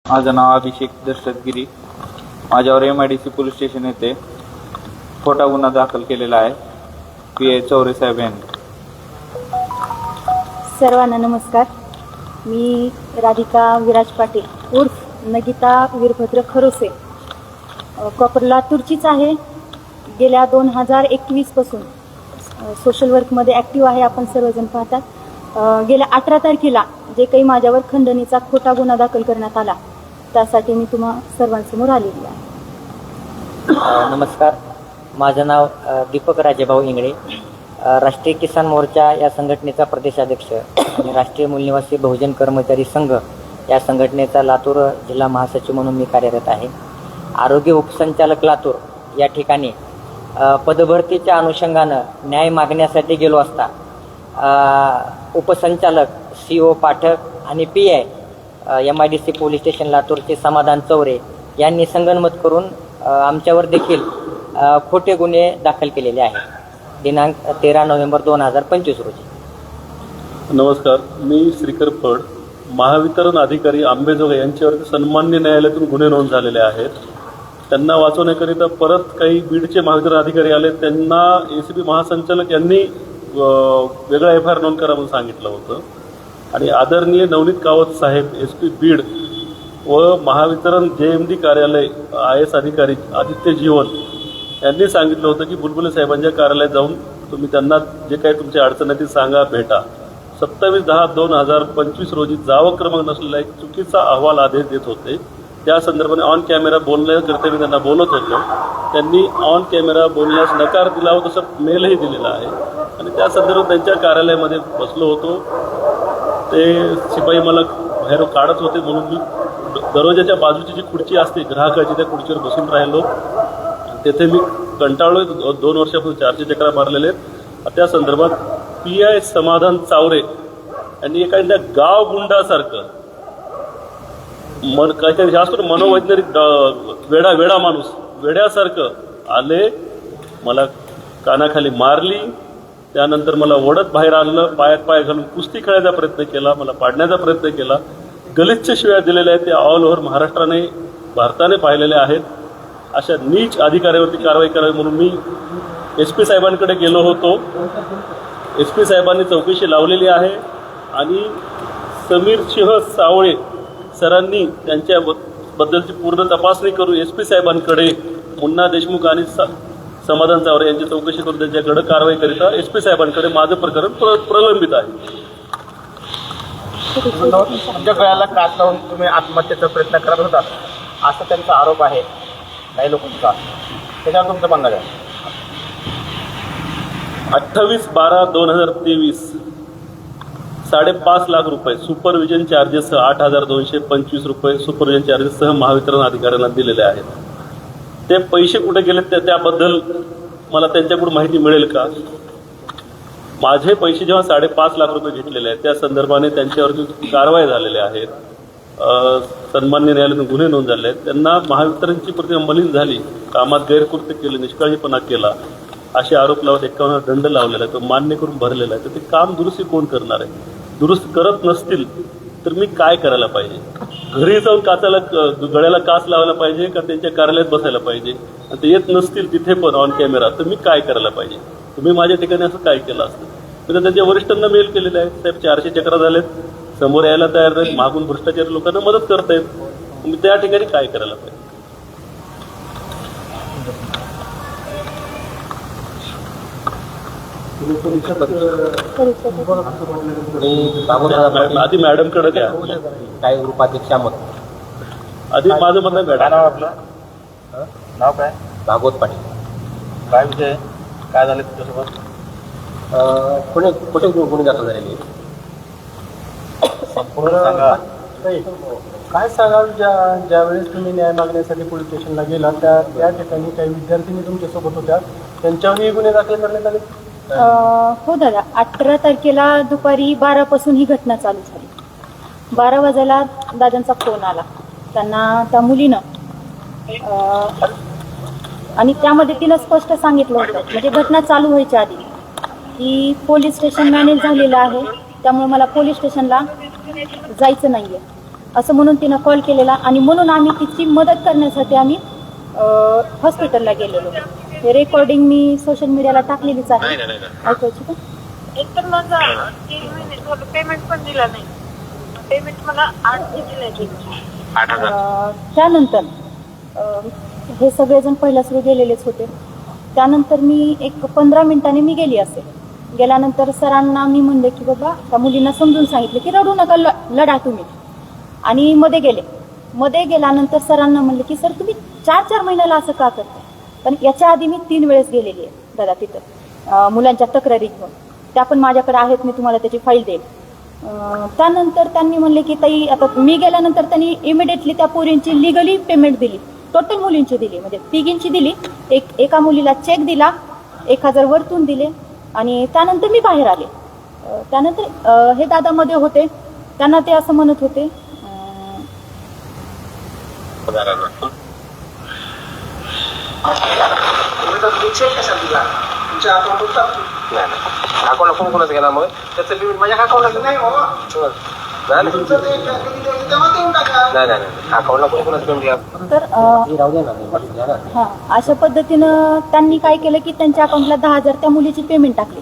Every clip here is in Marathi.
माझं नाव अभिषेक दशरथगिरी. माझ्यावर MIDC पोलीस स्टेशन येथे खोटा गुन्हा दाखल केलेला आहे. PI चौरे साहेब यांनी. सर्वांना नमस्कार. मी राधिका विराज पाटील उर्फ नगिता वीरभद्र खरोसे, प्रॉपर लातूरचीच आहे. गेल्या 2021 पासून सोशल वर्कमध्ये ॲक्टिव्ह आहे. आपण सर्वजण पाहतात. गेल्या 18 तारखेला जे काही माझ्यावर खंडणीचा खोटा गुन्हा दाखल करण्यात आला त्यासाठी मी तुम्हा सर्वांसमोर आलेली आहे. नमस्कार, माझं नाव दीपक राजेभाऊ इंगळे, राष्ट्रीय किसान मोर्चा या संघटनेचा प्रदेशाध्यक्ष आणि राष्ट्रीय मूलनिवासी बहुजन कर्मचारी संघ या संघटनेचा लातूर जिल्हा महासचिव म्हणून मी कार्यरत आहे. आरोग्य उपसंचालक लातूर या ठिकाणी पदभरतीच्या अनुषंगानं न्याय मागण्यासाठी गेलो असता उपसंचालक CO पाठक आणि PI MIDC पोलीस स्टेशन लातूरचे समाधान चौरे यांनी संगनमत करून आमच्यावर देखील खोटे गुन्हे दाखल केलेले आहेत. दिनांक 13 नोव्हेंबर 2025 रोजी. नमस्कार, मी श्रीकर फड, महावितरण अधिकारी आंबेजोगाई यांच्यावरती सन्मान्य न्यायालयातून गुन्हे नोंद झालेले आहेत. त्यांना वाचवण्याकरिता परत काही बीडचे महावितरण अधिकारी आले. त्यांना ACP महासंचालक यांनी वेगळा FIR नोंद करा म्हणून सांगितलं होतं आणि आदरणीय नवनीत कावत साहेब SP बीड व महावितरण JMD कार्यालय IS अधिकारी आदित्य जीवन यांनी सांगितलं होतं की बुलबुले साहेबांच्या कार्यालयात जाऊन तुम्ही त्यांना जे काही तुमच्या अडचण आहे ती सांगा, भेटा. 27/10/2025 रोजी जावं क्रमांक नसलेला एक चुकीचा अहवाल आदेश देत होते. त्या संदर्भाने ऑन कॅमेरा बोलण्याकरिता मी त्यांना बोलत होतो. त्यांनी ऑन कॅमेरा बोलण्यास नकार दिला व तसं मेलही दिलेला आहे आणि त्या संदर्भात त्यांच्या कार्यालयामध्ये बसलो होतो. ते शिपाई मला बाहेर काढत होते म्हणून मी दरवाजाच्या बाजूची जी खुर्ची असते ग्राहकाची त्या खुर्चीवर बसून राहिलो. तेथे मी कंटाळलो. 2 वर्षापासून 400 चक्रा मारलेले आहेत. त्या संदर्भात PI समाधान चावरे यांनी एखाद्या गाव गुंडासारखं काहीतरी जास्त मनोवैज्ञानिक वेडा माणूस वेड्यासारखं आले, मला कानाखाली मारली. त्यानंतर मला ओढत बाहेर आणलं, पायात पाय घालून कुस्ती खेळायचा प्रयत्न केला, मला पाडण्याचा प्रयत्न केला. गलिच्छ शिव्या दिलेल्या आहेत. त्या ऑल ओव्हर महाराष्ट्राने भारताने पाहिलेल्या आहेत. अशा नीच अधिकाऱ्यावरती कारवाई करावी म्हणून मी SP साहेबांकडे गेलो होतो. SP साहेबांनी चौकशी लावलेली आहे आणि समीर सिंह सावळे सरांनी त्यांच्याबद्दलची पूर्ण तपासणी करून SP साहेबांकडे मुन्ना देशमुख आणि समाधान चावरे यांची चौकशी करून त्यांच्याकडे कारवाई करिता SP साहेबांकडे माझं प्रकरण प्रलंबित आहे. तुमच्या गळ्याला काच लावून तुम्ही आत्महत्येचा प्रयत्न करत होता असा त्यांचा आरोप आहे काही लोकांचा. त्याच्यावर तुमचं म्हणणं काय? 28/12/2023 5.5 लाख रुपये सुपरविजन चार्जेससह 8,225 रुपये सुपरविजन चार्जेससह महावितरण अधिकाऱ्यांना दिलेले आहेत. ते पैसे कुठे गेले त्याबद्दल मला त्यांच्याकडून माहिती मिळेल का? माझे पैसे जेव्हा 5.5 लाख रुपये घेतलेले आहेत त्या संदर्भाने त्यांच्यावरती कारवाई झालेल्या आहेत. सन्मान्य न्यायालयातून गुन्हे नोंद झाले आहेत. त्यांना महावितरणची प्रतिमा मलिन झाली, कामात गैरकृत्य केले, निष्काळजीपणा केला असे आरोप लावत 51 दंड लावलेला आहे. तो मान्य करून भरलेला आहे. तर ते काम दुरुस्ती कोण करणार आहे? दुरुस्त करत नसतील तर मी काय करायला पाहिजे? घरी जाऊन गळ्याला काच लावायला पाहिजे का त्यांच्या कार्यालयात बसायला पाहिजे? आणि ते येत नसतील तिथे पण ऑन कॅमेरा तर मी काय करायला पाहिजे? तुम्ही माझ्या ठिकाणी असं काय केलं असतं? तर त्यांच्या वरिष्ठांना मेल केलेला आहे, साहेब 400 चक्रा झालेत, समोर यायला तयार नाहीत, मागून भ्रष्टाचारी लोकांना मदत करतायत, मी त्या ठिकाणी काय करायला पाहिजे? आधी मॅडमकडे द्या. काही उपाध्यक्ष आधी माझं म्हणणं मॅडम. नाव आपलं? नाव काय? भागवत पाटील. काय विषय काय झाले तुझ्यासोबत? कुठे गुन्हे दाखल झालेले संपूर्ण सांगा. काय सांगाल? ज्यावेळेस तुम्ही न्याय मागण्यासाठी पोलीस स्टेशनला गेला त्या ठिकाणी काही विद्यार्थिनी तुमच्यासोबत होत्या, त्यांच्यावरही गुन्हे दाखल करण्यात आले? हो दादा, 18 तारखेला दुपारी 12 पासून ही घटना चालू झाली. 12 वाजायला दादांचा फोन आला त्यांना, त्या मुलीनं, आणि त्यामध्ये तिनं स्पष्ट सांगितलं होतं, म्हणजे घटना चालू व्हायच्या आधी, की पोलीस स्टेशन मॅनेज झालेलं आहे त्यामुळे मला पोलीस स्टेशनला जायचं नाहीये. असं म्हणून तिनं कॉल केलेला आणि म्हणून आम्ही तिची मदत करण्यासाठी आम्ही हॉस्पिटलला गेलेलो. हे रेकॉर्डिंग मी सोशल मीडियाला टाकलेलीच आहे. ऐकायची का? एक तर माझा 3 महिने झालं पेमेंट पण दिला नाही. पेमेंट मला 8 दिले. त्यानंतर हे सगळेजण पहिल्या सुरू गेलेलेच होते. त्यानंतर मी एक 15 मिनिटांनी मी गेली असेल. गेल्यानंतर सरांना मी म्हणले की बाबा त्या मुलींना समजून सांगितले की रडू नका, लढा तुम्ही. आणि मध्ये गेले. मध्ये गेल्यानंतर सरांना म्हणले की सर तुम्ही 4-4 महिन्याला असं का करता? पण याच्या आधी मी 3 वेळेस गेलेली आहे दादा तिथं मुलांच्या तक्रारी घेऊन. त्या पण माझ्याकडे आहेत, मी तुम्हाला त्याची फाईल देईल. त्यानंतर त्यांनी म्हणले की ताई आता मी गेल्यानंतर त्यांनी इमिडिएटली त्या पोरींची लिगली पेमेंट दिली. टोटल मुलींची दिली, म्हणजे तिघींची दिली. एका मुलीला चेक दिला, 1000 वरतून दिले आणि त्यानंतर मी बाहेर आले. त्यानंतर हे दादा मध्ये होते, त्यांना ते असं म्हणत होते अकाउंटला फोन कोणाच गेला मग त्याचं पेमेंट माझ्या अकाउंटला नाही अकाउंटला कोण कोणाच पेमेंट घ्या. तर हां अशा पद्धतीनं त्यांनी काय केलं की त्यांच्या अकाउंटला 10,000 त्या मुलीची पेमेंट टाकली.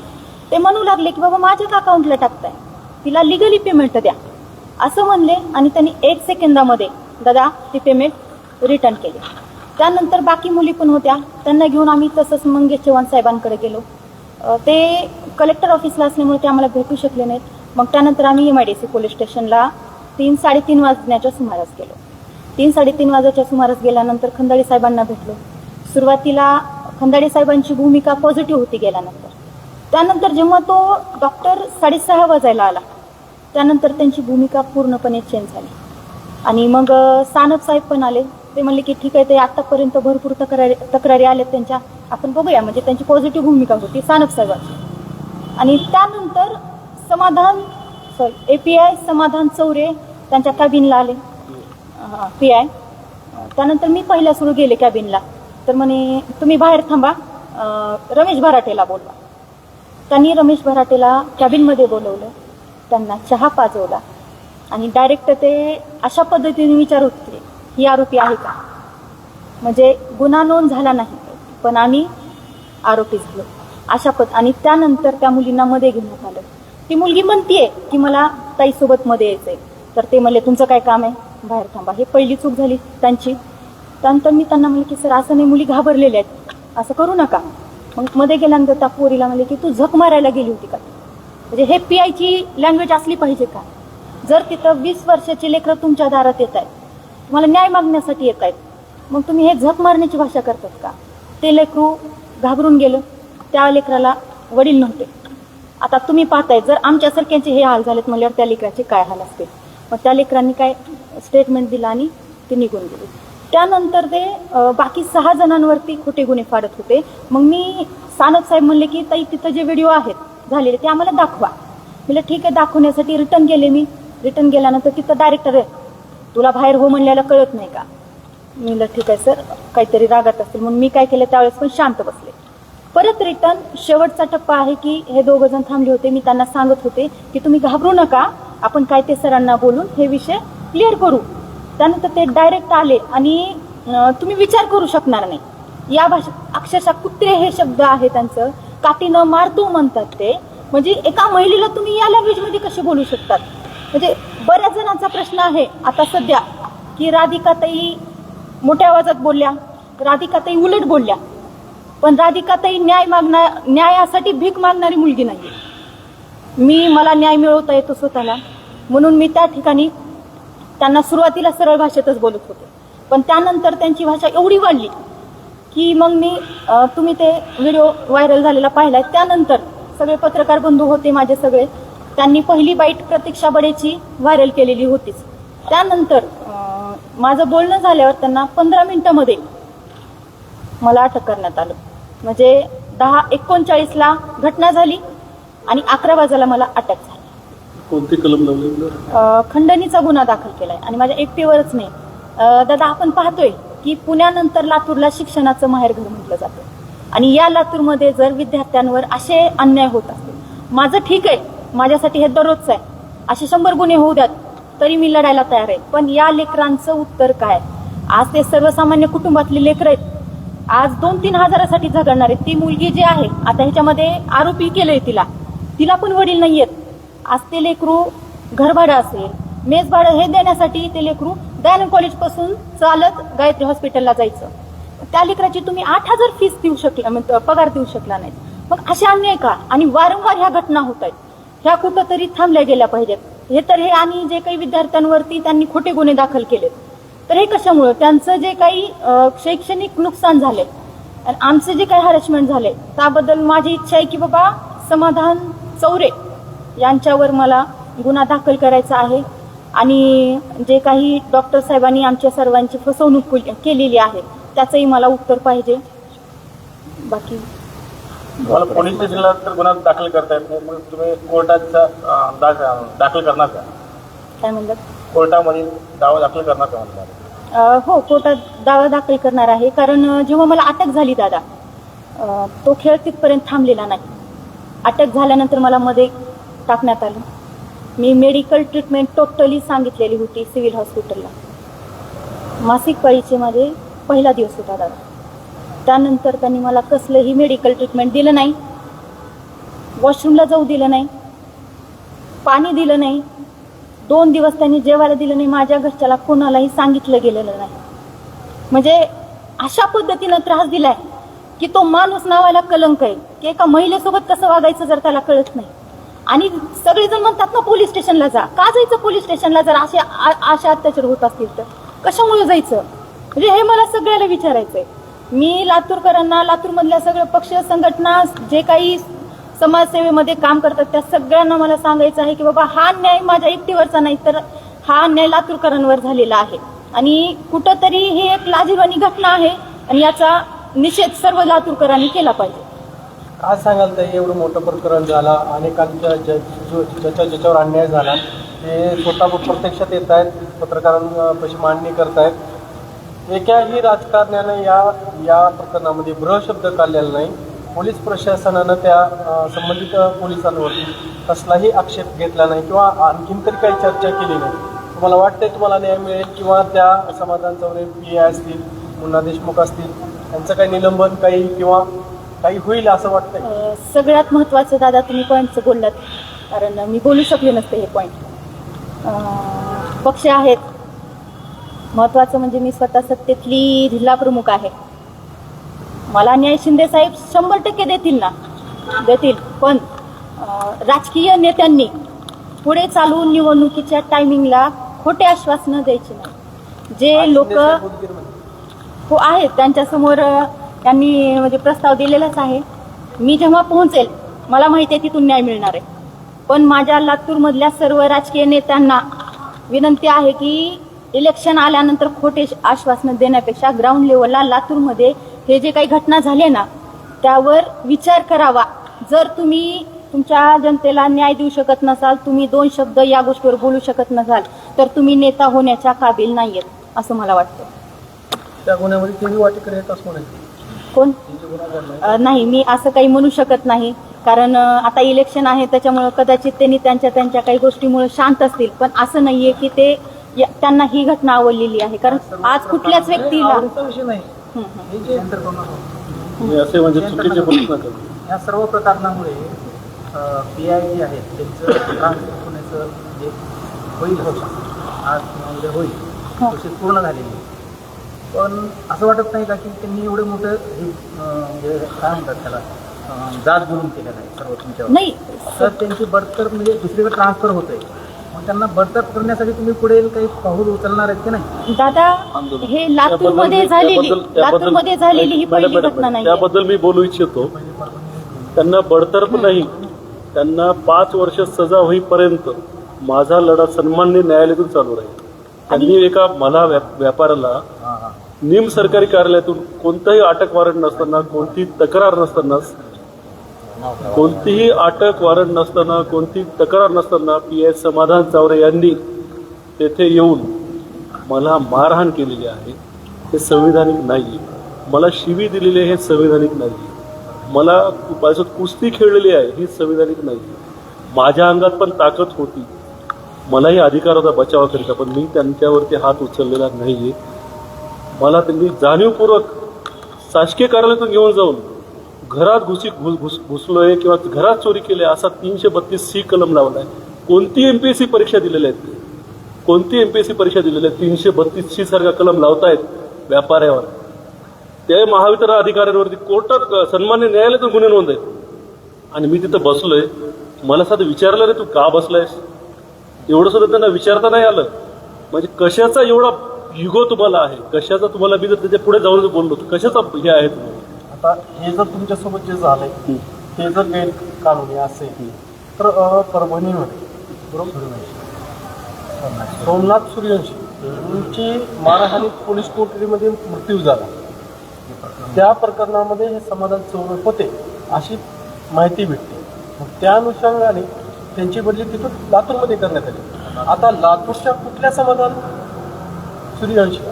ते म्हणू लागले की बाबा माझ्याच अकाउंटला टाकताय, तिला लिगली पेमेंट द्या असं म्हणले आणि त्यांनी 1 सेकंदामध्ये दादा ती पेमेंट रिटर्न केली. त्यानंतर बाकी मुली पण होत्या, त्यांना घेऊन आम्ही तसंच मंगेश चव्हाण साहेबांकडे गेलो. ते कलेक्टर ऑफिसला असल्यामुळे ते आम्हाला भेटू शकले नाहीत. मग त्यानंतर आम्ही MIDC पोलीस स्टेशनला 3-3:30 वाजण्याच्या सुमारास गेलो. 3-3:30 वाजायच्या सुमारास गेल्यानंतर खंदाळे साहेबांना भेटलो. सुरुवातीला खंदाळे साहेबांची भूमिका पॉझिटिव्ह होती गेल्यानंतर. त्यानंतर जेव्हा तो डॉक्टर 6:30 वाजायला आला त्यानंतर त्यांची भूमिका पूर्णपणे चेंज झाली. आणि मग सानप साहेब पण आले. ते म्हणले की ठीक आहे, ते आतापर्यंत भरपूर तक्रारी आल्यात त्यांच्या, आपण बघूया. म्हणजे त्यांची पॉझिटिव्ह भूमिका होती सानप साहेबांची. आणि त्यानंतर API समाधान चौरे त्यांच्या कॅबिनला आले, PI. त्यानंतर मी पहिल्या सुरू गेले कॅबिनला. तर म्हणे तुम्ही बाहेर थांबा, रमेश भराटेला बोलवा. त्यांनी रमेश भराटेला कॅबिनमध्ये बोलवलं, त्यांना चहा पाजवला आणि डायरेक्ट ते अशा पद्धतीने विचारत होते ही आरोपी आहे का. म्हणजे गुन्हा नोंद झाला नाही पण आम्ही आरोपी झालो अशा आणि त्यानंतर त्या मुलींना मध्ये घेण्यात आलं. ती मुलगी म्हणतीये की मला ताईसोबत मध्ये यायचंय. तर ते म्हणले तुमचं काय काम आहे, बाहेर थांबा. हे पहिली चूक झाली त्यांची. त्यानंतर मी त्यांना म्हणले की सर असं नाही, मुली घाबरलेल्या आहेत, असं करू नका. मग मध्ये गेल्यानंतर त्या पोरीला म्हणले की तू झक मारायला गेली होती का. म्हणजे हे PIची लँग्वेज असली पाहिजे का. जर तिथं 20 वर्षाची लेकरं तुमच्या दारात येत आहेत, तुम्हाला न्याय मागण्यासाठी येत आहेत, मग तुम्ही हे झक मारण्याची भाषा करतात का. ते लेकरू घाबरून गेलं, त्या लेकराला वडील नव्हते. आता तुम्ही पाहताय जर आमच्यासारख्यांचे हे हाल झालेत म्हणल्यावर त्या लेकराचे काय हाल असतील. मग त्या लेकरांनी काय स्टेटमेंट दिलं आणि ते निघून गेले. त्यानंतर ते बाकी 6 जणांवरती खोटे गुन्हे फाडत होते. मग मी सानप साहेब म्हणले की ताई तिथं जे व्हिडिओ आहेत झालेले ते आम्हाला दाखवा. म्हणलं ठीक आहे, दाखवण्यासाठी रिटर्न गेले. मी रिटर्न गेल्यानंतर तिथं डायरेक्टर तुला बाहेर हो म्हणल्याला कळत नाही का. मी म्हणलं ठीक आहे सर, काहीतरी रागात असतील म्हणून मी काय केलं त्यावेळेस पण शांत बसले. परत रिटर्न शेवटचा टप्पा आहे की हे 2 जण थांबले होते. मी त्यांना सांगत होते की तुम्ही घाबरू नका, आपण काय ते सरांना बोलून हे विषय क्लिअर करू. त्यानंतर ते डायरेक्ट आले आणि तुम्ही विचार करू शकणार नाही या भाषेत. अक्षरशः कुत्रे हे शब्द आहे त्यांचं, काठीनं मारतो म्हणतात ते. म्हणजे एका महिलेला तुम्ही या लँग्वेजमध्ये कसे बोलू शकतात. म्हणजे बऱ्याच जणांचा प्रश्न आहे आता सध्या की राधिकाताई मोठ्या आवाजात बोलल्या, राधिकाताई उलट बोलल्या. पण राधिकाताई न्यायासाठी भीक मागणारी मुलगी नाही. मला न्याय मिळवता येतो स्वतःला, म्हणून मी त्या ठिकाणी त्यांना सुरुवातीला सरळ भाषेतच बोलत होते. पण त्यानंतर त्यांची भाषा एवढी वाढली की मग मी तुम्ही ते व्हिडिओ व्हायरल झालेला पाहिलाय. त्यानंतर सगळे पत्रकार बंधू होते माझे सगळे, त्यांनी पहिली बाईट प्रतीक्षा बडेची व्हायरल केलेली होतीच. त्यानंतर माझं बोलणं झाल्यावर त्यांना 15 मिनिटांमध्ये मला अटक करण्यात आलं. म्हणजे 10:39ला घटना झाली आणि 11 वाजायला मला अटक झाली. कोणती कलम लावली. खंडणीचा गुन्हा दाखल केलाय आणि माझ्या एकटीवरच नाही. दादा आपण पाहतोय की पुण्यानंतर लातूरला शिक्षणाचं माहेरघर म्हटलं जातं आणि या लातूरमध्ये जर विद्यार्थ्यांवर असे अन्याय होत असतील, माझं ठीक आहे, माझ्यासाठी हे दररोजच आहे, असे 100 गुन्हे होऊ द्यात, तरी मी लढायला तयार आहे. पण या लेकरांचं उत्तर काय? आज ते सर्वसामान्य कुटुंबातले लेकर आहेत. आज 2-3 हजारासाठी झगडणार आहेत. ती मुलगी जी आहे आता ह्याच्यामध्ये आरोपी केलंय तिला पण वडील नाहीयेत. आज ते लेकरू घरभाडं असेल, मेस भाडं हे देण्यासाठी ते लेकरू दयानंद कॉलेज पासून चालत गायत्री हॉस्पिटलला जायचं. त्या लेकराची तुम्ही 8,000 फीस देऊ शकला, पगार देऊ शकला नाहीत. मग असे अन्याय का? आणि वारंवार ह्या घटना होत आहेत. ह्या कुठंतरी थांबल्या गेल्या पाहिजेत. हे आणि जे काही विद्यार्थ्यांवरती त्यांनी खोटे गुन्हे दाखल केलेत, तर हे कशामुळे? त्यांचं जे काही शैक्षणिक नुकसान झाले आणि आमचे जे काही हॅरेसमेंट झाले त्याबद्दल माझी इच्छा आहे की बाबा समाधान चौरे यांच्यावर मला गुन्हा दाखल करायचा आहे. आणि जे काही डॉक्टर साहेबांनी आमच्या सर्वांची फसवणूक केलेली आहे त्याचंही मला उत्तर पाहिजे. बाकी मला पोलीस स्टेशनला तर गुन्हा दाखल करता येत नाही, मग तुम्ही कोर्टाचा दाखल करणार का? काय म्हणतात? कोर्टामध्ये दावा दाखल करणार का म्हणतात? हो, कोर्टात दावा दाखल करणार आहे. कारण जेव्हा मला अटक झाली दादा, तो खेळ तिथपर्यंत थांबलेला नाही. अटक झाल्यानंतर मला मध्ये टाकण्यात आलं. मी मेडिकल ट्रीटमेंट टोटली सांगितलेली होती सिव्हिल हॉस्पिटलला. मासिक पाळीचे माझे पहिला दिवस होता दादा. त्यानंतर त्यांनी मला कसलंही मेडिकल ट्रीटमेंट दिलं नाही, वॉशरूमला जाऊ दिलं नाही, पाणी दिलं नाही, 2 दिवस त्यांनी जेवायला दिलं नाही. माझ्या घरच्याला कोणालाही सांगितलं गेलेलं नाही. म्हणजे अशा पद्धतीनं त्रास दिलाय की तो माणूस नावाला कलंक आहे. की एका महिलेसोबत कसं वागायचं जर त्याला कळत नाही. आणि सगळेजण म्हणतात ना पोलीस स्टेशनला जा. का जायचं पोलीस स्टेशनला? जर अशा अत्याचार होत असतील तर कशामुळे जायचं? म्हणजे हे मला सगळ्याला विचारायचंय. मी लातूरकरांना, लातूरमधल्या सगळ्या पक्ष संघटना जे काही समाजसेवेमध्ये काम करतात त्या सगळ्यांना मला सांगायचं आहे की बाबा हा न्याय माझ्या एकटीवरचा नाही, तर हा न्याय लातूरकरांवर झालेला आहे. आणि कुठंतरी ही एक लाजिरवाणी घटना आहे आणि याचा निषेध सर्व लातूरकरांनी केला पाहिजे. काय सांगाल ताई, एवढं मोठं प्रकरण झाला, अनेकांच्या ज्याच्यावर अन्याय झाला ते स्वतः प्रत्यक्षात येत आहेत, पत्रकारांपाशी मांडणी करतायत. एकाही राजकारण्यानं या प्रकरणामध्ये शब्द काढलेला नाही. पोलीस प्रशासनानं त्या संबंधित पोलिसांवरती कसलाही आक्षेप घेतला नाही किंवा आणखीन तरी काही चर्चा केली नाही. तुम्हाला वाटतंय तुम्हाला न्याय मिळेल किंवा त्या समाधान चौरे PA असतील, मुन्ना देशमुख असतील, त्यांचं काही निलंबन किंवा काही होईल असं वाटतंय? सगळ्यात महत्वाचं दादा तुम्ही पॉईंटचं बोललात, कारण मी बोलू शकले नसते हे पॉईंट. पक्ष आहेत, महत्वाचं म्हणजे मी स्वतः सत्तेतली जिल्हा प्रमुख आहे. मला न्याय शिंदे साहेब 100% देतील. पण राजकीय नेत्यांनी पुढे चालून निवडणुकीच्या टायमिंगला खोटे आश्वासनं द्यायची नाही. जे लोक हो आहेत त्यांच्यासमोर त्यांनी म्हणजे प्रस्ताव दिलेलाच आहे. मी जेव्हा पोहोचेल मला माहिती आहे तिथून न्याय मिळणार आहे. पण माझ्या लातूरमधल्या सर्व राजकीय नेत्यांना विनंती आहे की इलेक्शन आल्यानंतर खोटे आश्वासनं देण्यापेक्षा ग्राउंड लेवलला लातूरमध्ये हे जे काही घटना झाले ना त्यावर विचार करावा. जर तुम्ही तुमच्या जनतेला न्याय देऊ शकत नसाल, तुम्ही 2 शब्द या गोष्टीवर बोलू शकत नसाल, तर तुम्ही नेता होण्याच्या काबिल नाहीयेत असं मला वाटतं. त्या गुन्ह्यामध्ये तेही वाटेकडे येत असं म्हणायचं कोण? नाही, मी असं काही म्हणू शकत नाही. कारण आता इलेक्शन आहे त्याच्यामुळे कदाचित त्यांनी त्यांच्या काही गोष्टीमुळे शांत असतील. पण असं नाहीये की ते त्यांना ही घटना आवडलेली आहे. कारण आज कुठल्याच व्यक्तीला असे म्हणजे चुकीचे प्रश्न करतो. या सर्व प्रकरणामुळे PI जे आहेत त्यांचं ट्रान्सफर होण्याचं जे होईल आज उद्या होईल प्रोसेस पूर्ण झालेली आहे. पण असं वाटत नाही का की त्यांनी एवढं मोठं हे म्हणजे काय म्हणतात त्याला जात बोलून केलेलं आहे सर्व तुमच्यावर? नाही, तर त्यांची बडतर्फ म्हणजे दुसरीकडे ट्रान्सफर होत आहे. मग त्यांना बडतर्फ करण्यासाठी तुम्ही पुढे काही पाऊल उचलणार आहेत की नाही? दादा, हे लातूरमध्ये झालेली ही पहिली घटना नाही. त्याबद्दल मी बोलू इच्छितो. त्यांना बडतर्फ नाही, त्यांना 5 वर्ष सजा होईपर्यंत माझा लढा सन्माननीय न्यायालयातून चालू राहील. त्यांनी एका मला व्यापाऱ्याला निम सरकारी कार्यालयातून कोणताही अटक वॉरंट नसताना, कोणतीही तक्रार नसताना, कोणती तक्रार नसताना PI समाधान चौरे यांनी तेथे येऊन मला मारहाण केलेली आहे. हे संविधानिक नाही. मला शिवी दिलेली आहे, हे संविधानिक नाही. मला माझ्यासोबत कुस्ती खेळलेली आहे, ही संविधानिक नाही. माझ्या अंगात पण ताकद होती. मलाही अधिकार होता बचावाकरिता, पण मी त्यांच्यावरती हात उचललेला नाही. मला त्यांनी जाणीवपूर्वक शासकीय कार्यालयातून घेऊन जाऊन घरात घुसलोय किंवा घरात चोरी केली असा 332C कलम लावलाय. कोणती MPSC परीक्षा दिलेल्या आहेत, कोणती MPSC परीक्षा दिलेल्या आहेत 332C सारखा कलम लावतायत व्यापाऱ्यावर. ते महावितरण अधिकाऱ्यांवरती कोर्टात सन्मान्य न्यायालयातून गुन्हे नोंद आहेत. आणि मी तिथं बसलोय, मला साधं विचारलं रे तू का बसलायस, एवढं सुद्धा त्यांना विचारता नाही आलं. म्हणजे कशाचा एवढा युगो तुम्हाला आहे, कशाचा तुम्हाला मी जर त्याच्या पुढे जाऊन बोललो कशाचा हे आहे तुम्हाला. आता हे जर तुमच्यासोबत जे झालंय ते जर गैरकानूनी असेल तर परभणीमध्ये बरोबर सोमनाथ सूर्यवंशी यांची मारहाणीत पोलीस कोठडीमध्ये मृत्यू झाला. त्या प्रकरणामध्ये हे समाधान चौरे होते अशी माहिती भेटते. मग त्या अनुषंगाने त्यांची बदली तिथून लातूरमध्ये करण्यात आली. आता लातूरच्या कुठल्या समाधान सूर्यवंशीला,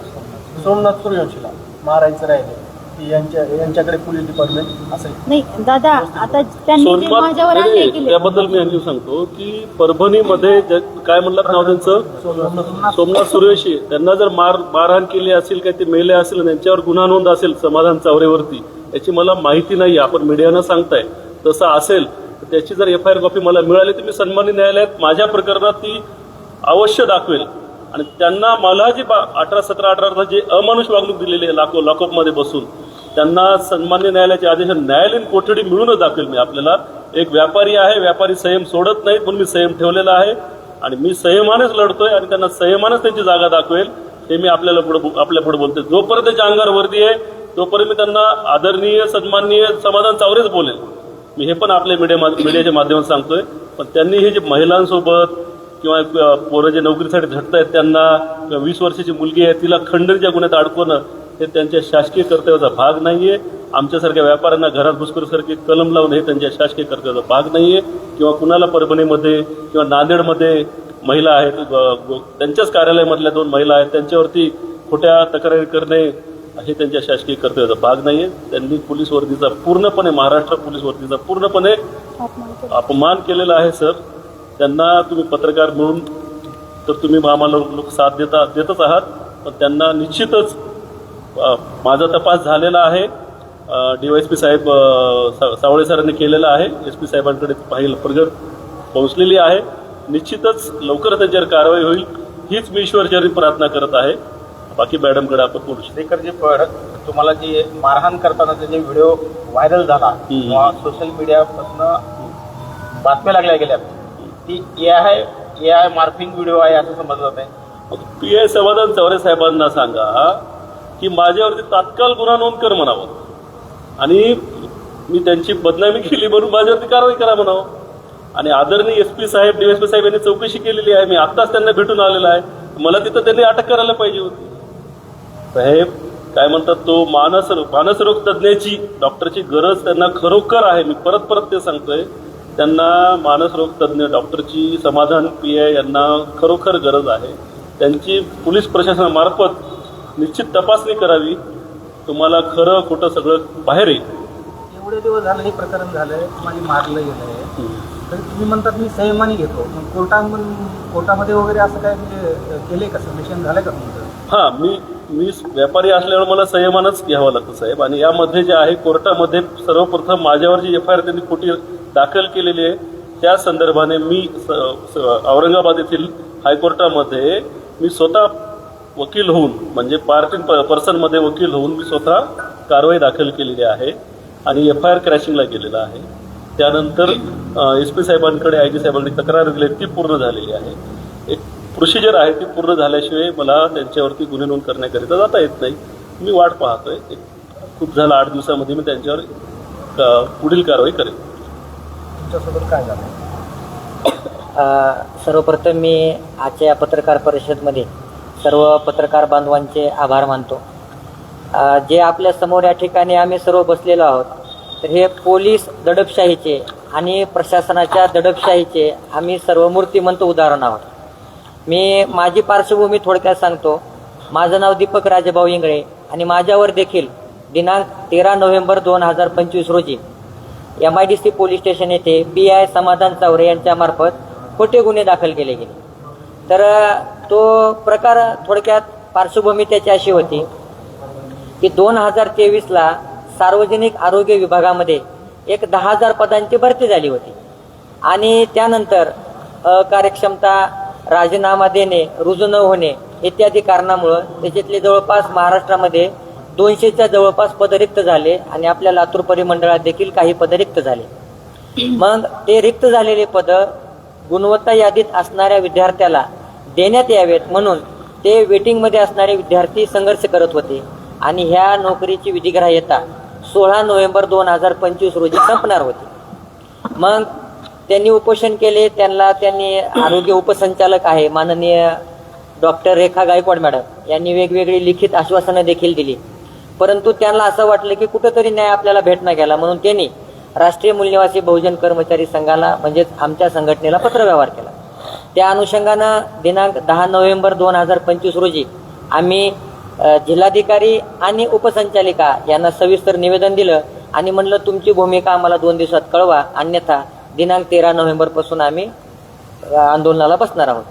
सोमनाथ सूर्यवंशीला मारायचं राहिले की यांच्याकडे पोलीस डिपार्टमेंट असेल? नाही दादा, आता त्यांनी जे माझ्यावर अन्याय केले त्याबद्दल मी आणखी सांगतो की परभणीमध्ये काय म्हणलं नाव त्यांचं, सोमनाथ सूर्यवंशी, त्यांना जर मारहाण केली असेल काय ते मेले असेल आणि त्यांच्यावर गुन्हा नोंद असेल समाधान चौरेवरती, याची मला माहिती नाही. आपण मीडियानं सांगताय तसं असेल तर त्याची जर FIR कॉपी मला मिळाली तर मी सन्मानित न्यायालयात माझ्या प्रकरणात ती अवश्य दाखवेल. आणि त्यांना मला जी 18, 17, 18 जे अमानुष वागणूक दिलेली आहे लॉकअपमध्ये बसून, त्यांना सन्मान्य न्यायालयाचे आदेश न्यायालयीन कोठडी मिळूनच दाखवेल मी. आपल्याला एक व्यापारी आहे, व्यापारी संयम सोडत नाहीत म्हणून मी संयम ठेवलेला आहे आणि मी संयमानेच लढतोय आणि त्यांना संयमानेच त्यांची जागा दाखवेल. हे मी आपल्या पुढे बोलतोय. जोपर्यंत त्यांच्या अंगावर वर्दी आहे तोपर्यंत मी त्यांना आदरणीय सन्माननीय समाधान चौरेच बोलेल. मी हे पण आपल्या मीडियाच्या माध्यमातून सांगतोय. पण त्यांनी हे जे महिलांसोबत किंवा पोरं जे नोकरीसाठी झटतायत त्यांना, किंवा 20 वर्षाची मुलगी आहे तिला खंडणीच्या गुन्ह्यात अडकवणं, हे त्यांच्या शासकीय कर्तव्याचा भाग नाहीये. आमच्यासारख्या व्यापाऱ्यांना घरात घुसखोरीसारखी कलम लावून हे त्यांच्या शासकीय कर्तव्याचा भाग नाहीये. किंवा कुणाला परभणीमध्ये किंवा नांदेडमध्ये महिला आहेत, त्यांच्याच कार्यालयामधल्या 2 महिला आहेत, त्यांच्यावरती खोट्या तक्रारी करणे हे त्यांच्या शासकीय कर्तव्याचा भाग नाहीये. त्यांनी पोलीस वर्दीचा पूर्णपणे, महाराष्ट्र पोलीस वर्दीचा पूर्णपणे अपमान केलेला आहे. सर, त्यांना तुम्ही पत्रकार म्हणून तर तुम्ही आम्हाला लोक साथ देतच आहात, पण त्यांना निश्चितच माझा तपास झालेला आहे. DYSP साहेब सावळे सरांनी केलेला आहे. SP साहेबांकडे पाहिलं प्रगत पोहोचलेली आहे. निश्चितच लवकर त्यांच्यावर कारवाई होईल हीच मी ईश्वरचरणी प्रार्थना करत आहे. बाकी मॅडमकडे आपण बोलू शकतो. शेखरजी तुम्हाला जे मारहाण करतानाचा जे व्हिडिओ व्हायरल झाला किंवा सोशल मीडियापासून बातम्या लागल्या गेल्या, ती AI मार्फिंग व्हिडिओ आहे असं समजलं जात आहे. PI समाधान चौरे साहेबांना सांगा की माझ्यावरती तात्काळ गुन्हा नोंद कर म्हणावं आणि मी त्यांची बदनामी केली म्हणून माझ्यावरती कारवाई करा म्हणावं. आणि आदरणीय SP साहेब, DYSP साहेब यांनी चौकशी केलेली आहे. मी आत्ताच त्यांना भेटून आलेला आहे. मला तिथं त्यांनी अटक करायला पाहिजे होती. साहेब काय म्हणतात, तो मानसरोग तज्ज्ञाची, डॉक्टरची गरज त्यांना खरोखर आहे. मी परत ते सांगतोय, त्यांना मानसरोग तज्ज्ञ डॉक्टरची, समाधान PI यांना खरोखर गरज आहे. त्यांची पोलीस प्रशासनामार्फत निश्चित तपासणी करावी. तुम्हाला खरं खोटं सगळं बाहेर येईल. एवढे दिवस झालं हे प्रकरण झालंय, तुम्हाला मारलं गेलंय, तर तुम्ही म्हणतात मी संयमाने घेतो. मग कोर्टामध्ये वगैरे असं काय म्हणजे केलंय का, सबमिशन झालंय का तुमचं? हां, मी व्यापारी असल्यामुळे मला संयमानच घ्यावं लागतं साहेब. आणि यामध्ये जे आहे कोर्टामध्ये सर्वप्रथम माझ्यावर जी FIR त्यांनी खोटी दाखल केलेली आहे त्या संदर्भाने मी औरंगाबाद येथील हायकोर्टामध्ये मी स्वतः वकील होऊन, म्हणजे पार्ट इन पर्सनमध्ये वकील होऊन मी स्वतः कारवाई दाखल केलेली आहे आणि FIR क्रॅशिंगला गेलेला आहे. त्यानंतर SP साहेबांकडे IG साहेबांनी तक्रार दिली, ती पूर्ण झालेली आहे. एक प्रोसिजर आहे, ती पूर्ण झाल्याशिवाय मला त्यांच्यावरती गुन्हे नोंद करण्याकरिता जाता येत नाही. मी वाट पाहतोय. खूप झालं, 8 दिवसामध्ये मी त्यांच्यावर पुढील कारवाई करेन. तुमच्यासोबत काय झालं? सर्वप्रथम मी आजच्या या पत्रकार परिषदेमध्ये सर्व पत्रकार बांधवांचे आभार मानतो. जे आपल्या समोर या ठिकाणी आम्ही सर्व बसलेलो आहोत, तर हे पोलीस दडपशाहीचे आणि प्रशासनाच्या दडपशाहीचे आम्ही सर्व मूर्तिमंत उदाहरण आहोत. मी माझी पार्श्वभूमी थोडक्यात सांगतो. माझं नाव दीपक राजेभाऊ इंगळे आणि माझ्यावर देखील दिनांक 13 नोव्हेंबर 2025 रोजी MIDC पोलीस स्टेशन येथे PI समाधान चौरे यांच्यामार्फत खोटे गुन्हे दाखल केले गेले. तर तो प्रकार थोडक्यात पार्श्वभूमी त्याची अशी होती की 2023ला सार्वजनिक आरोग्य विभागामध्ये एक 10,000 पदांची भरती झाली होती आणि त्यानंतर कार्यक्षमता, राजीनामा देणे, रुजू न होणे इत्यादी कारणामुळं त्याच्यातले जवळपास महाराष्ट्रामध्ये 200च्या जवळपास पद रिक्त झाले आणि आपल्या लातूर परिमंडळात देखील काही पद रिक्त झाले। मग ते रिक्त झालेले पद गुणवत्ता यादीत असणाऱ्या विद्यार्थ्याला देण्यात यावेत म्हणून ते वेटिंगमध्ये असणारे विद्यार्थी संघर्ष करत होते आणि ह्या नोकरीची विधिग्राह्यता 16 नोव्हेंबर 2025 रोजी संपणार होती। मग त्यांनी उपोषण केले। त्यांनी आरोग्य उपसंचालक आहे माननीय डॉक्टर रेखा गायकवाड मॅडम यांनी वेगवेगळी लिखित आश्वासनं देखील दिली, परंतु त्यांना असं वाटलं की कुठंतरी न्याय आपल्याला भेटना गेला म्हणून त्यांनी राष्ट्रीय मूलनिवासी बहुजन कर्मचारी संघाला म्हणजेच आमच्या संघटनेला पत्रव्यवहार केला। त्या अनुषंगानं दिनांक 10 नोव्हेंबर 2025 रोजी आम्ही जिल्हाधिकारी आणि उपसंचालिका यांना सविस्तर निवेदन दिलं आणि म्हणलं तुमची भूमिका आम्हाला 2 दिवसात कळवा, अन्यथा दिनांक 13 नोव्हेंबर पासून आम्ही आंदोलनाला बसणार आहोत।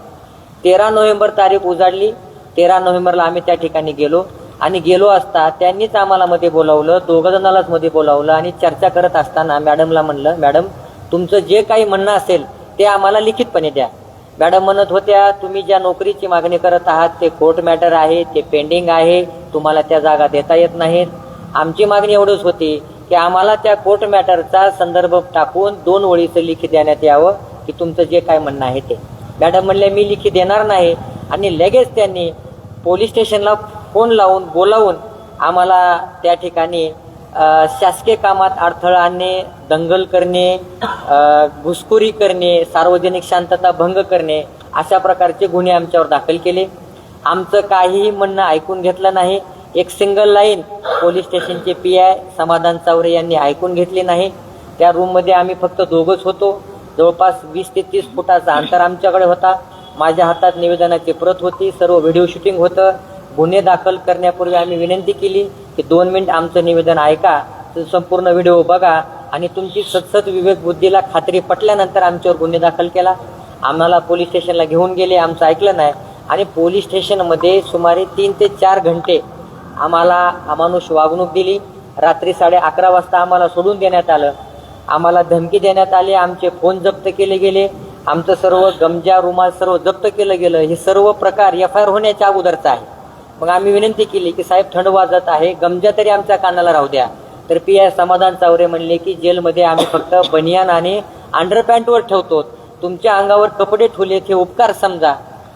13 नोव्हेंबर तारीख उजाडली। 13 नोव्हेंबरला आम्ही त्या ठिकाणी गेलो असता त्यांनीच आम्हाला मध्ये बोलावलं, 2 जणांनाच मध्ये बोलावलं आणि चर्चा करत असताना मॅडमला म्हणलं, मॅडम तुमचं जे काही म्हणणं असेल ते आम्हाला लिखितपणे द्या। मॅडम म्हणत होत्या तुम्ही ज्या नोकरीची मागणी करत आहात ते कोर्ट मॅटर आहे, ते पेंडिंग आहे, तुम्हाला त्या जागा देता येत नाहीत। आमची मागणी एवढंच होती की आम्हाला त्या कोर्ट मॅटरचा संदर्भ टाकून 2 ओळीचं लिखित देण्यात यावं की तुमचं जे काय म्हणणं आहे ते। मॅडम म्हणले मी लिखित देणार नाही आणि लगेच त्यांनी पोलीस स्टेशनला फोन लावून बोलावून आम्हाला त्या ठिकाणी शासकीय कामात अडथळा आणणे, दंगल करणे, घुसखोरी करणे, सार्वजनिक शांतता भंग करणे अशा प्रकारचे गुन्हे आमच्यावर दाखल केले। आमचं काहीही म्हणणं ऐकून घेतलं नाही। एक सिंगल लाईन पोलीस स्टेशनचे PI समाधान चावरे यांनी ऐकून घेतले नाही। त्या रूममध्ये आम्ही फक्त 2घच होतो। जवळपास 20 ते 30 फुटाचा अंतर आमच्याकडे होता। माझ्या हातात निवेदनाची प्रत होती, सर्व व्हिडिओ शूटिंग होतं। गुन्हे दाखल करण्यापूर्वी आम्ही विनंती केली की 2 मिनिट आमचं निवेदन ऐका, संपूर्ण व्हिडिओ बघा आणि तुमची सतसत विवेक बुद्धीला खात्री पटल्यानंतर आमच्यावर गुन्हे दाखल केला। आम्हाला पोलीस स्टेशनला घेऊन गेले, आमचं ऐकलं नाही आणि पोलीस स्टेशनमध्ये सुमारे 3 ते 4 घंटे आम्हाला अमानुष वागणूक दिली। रात्री 11:30 वाजता आम्हाला सोडून देण्यात आलं। आम्हाला धमकी देण्यात आली, आमचे फोन जप्त केले गेले, आमचं सर्व गमजा रुमाल सर्व जप्त केलं गेलं। हे सर्व प्रकार FIR होण्याच्या अगोदरचा आहे। मग आम्ही विनंती केली की साहेब थंड वाजत आहे, गमजा तरी आमच्या कानाला राहू द्या। तर PI समाधान चावरे म्हणले की जेलमध्ये आम्ही फक्त बनियान आणि अंडरपॅन्टवर ठेवतो, तुमच्या अंगावर कपडे ठेवले ते उपकार समजा।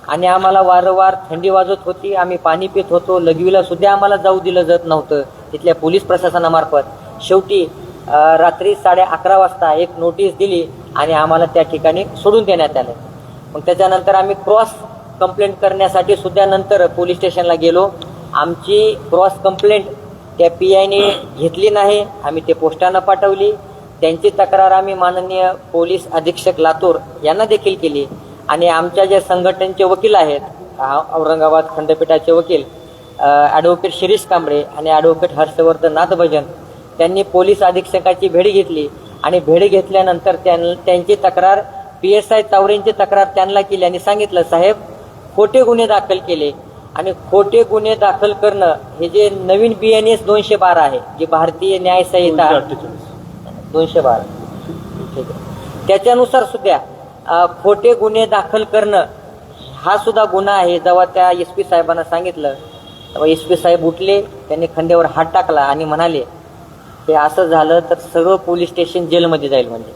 आणि आम्हाला वारंवार थंडी वाजत होती, आम्ही पाणी पित होतो, लघवीला सुद्धा आम्हाला जाऊ दिलं जात नव्हतं तिथल्या पोलीस प्रशासनामार्फत। शेवटी रात्री 11:30 वाजता एक नोटीस दिली आणि आम्हाला त्या ठिकाणी सोडून देण्यात आलं। मग त्याच्यानंतर आम्ही क्रॉस कंप्लेंट करण्यासाठी सुद्धा नंतर पोलीस स्टेशनला गेलो। आमची क्रॉस कंप्लेंट त्या PIने घेतली नाही, आम्ही ते पोस्टानं पाठवली। त्यांची तक्रार आम्ही माननीय पोलीस अधीक्षक लातूर यांना देखील केली आणि आमच्या ज्या संघटनेचे वकील आहेत, औरंगाबाद खंडपीठाचे वकील ॲडव्होकेट शिरीष कांबळे आणि ॲडव्होकेट हर्षवर्धन नाथभजन त्यांनी पोलीस अधीक्षकाची भेट घेतली आणि भेट घेतल्यानंतर त्यांची तक्रार PSI चावरेंची तक्रार त्यांना केली आणि सांगितलं साहेब खोटे गुन्हे दाखल केले आणि खोटे गुन्हे दाखल करणं हे जे नवीन BNS 212 आहे, जी भारतीय न्याय संहिता 212 ठीक आहे, त्याच्यानुसार सुद्धा खोटे गुन्हे दाखल करणं हा सुद्धा गुन्हा आहे। जेव्हा त्या SP साहेबांना सांगितलं तेव्हा SP साहेब उठले, त्यांनी खंड्यावर हात टाकला आणि म्हणाले हे असं झालं तर सर्व पोलीस स्टेशन जेलमध्ये जाईल, म्हणजे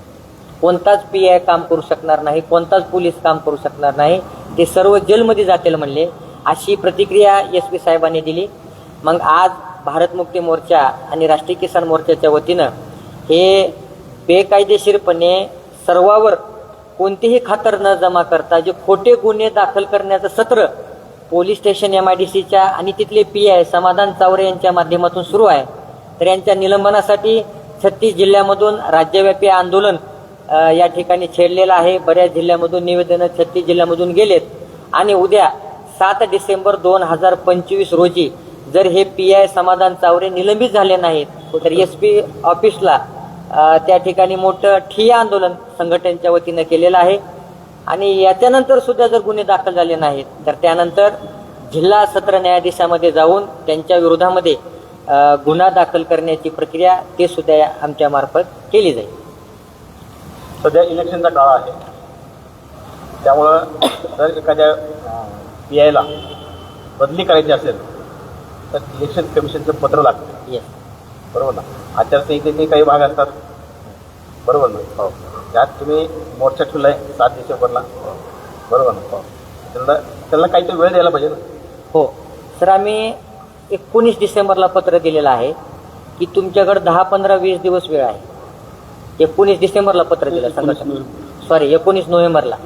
कोणताच PI काम करू शकणार नाही, कोणताच पोलीस काम करू शकणार नाही, ते सर्व जेलमध्ये जातील म्हणले। अशी प्रतिक्रिया SP साहेबांनी दिली। मग आज भारत मुक्ती मोर्चा आणि राष्ट्रीय किसान मोर्चाच्या वतीनं हे बेकायदेशीरपणे सर्वावर कोणतीही खातर न जमा करता जे खोटे गुन्हे दाखल करण्याचं सत्र पोलीस स्टेशन MIDCच्या आणि तिथले PI समाधान चावरे यांच्या माध्यमातून सुरू आहे, तर यांच्या निलंबनासाठी 36 जिल्ह्यामधून राज्यव्यापी आंदोलन या ठिकाणी छेडलेलं आहे। बऱ्याच जिल्ह्यामधून निवेदनं 36 जिल्ह्यामधून गेलेत आणि उद्या 7 डिसेंबर 2025 रोजी जर हे PI समाधान चावरे निलंबित झाले नाहीत तर SP ऑफिसला त्या ठिकाणी मोठं ठिय्या आंदोलन संघटनेच्या वतीनं केलेलं आहे आणि याच्यानंतर सुद्धा जर गुन्हे दाखल झाले नाहीत तर त्यानंतर जिल्हा सत्र न्यायाधीशामध्ये जाऊन त्यांच्या विरोधामध्ये गुन्हा दाखल करण्याची प्रक्रिया ते सुद्धा आमच्या मार्फत केली जाईल. सध्या इलेक्शनचा काळ आहे, त्यामुळं जर एखाद्या PI ला बदली करायची असेल तर इलेक्शन कमिशनचं पत्र लागतं. येस. बरोबर ना? आचारसंहितेचे काही भाग असतात, बरोबर ना? हो. त्यात तुम्ही मोर्चा ठेवलाय 7 डिसेंबरला, बरोबर ना? हो. त्यांना काहीतरी वेळ द्यायला पाहिजे ना. हो सर, आम्ही 19 डिसेंबरला पत्र दिलेलं आहे की तुमच्याकडे 10, 15, 20 दिवस वेळ आहे. 19 डिसेंबरला पत्र दिलं संघटना, 19 नोव्हेंबरला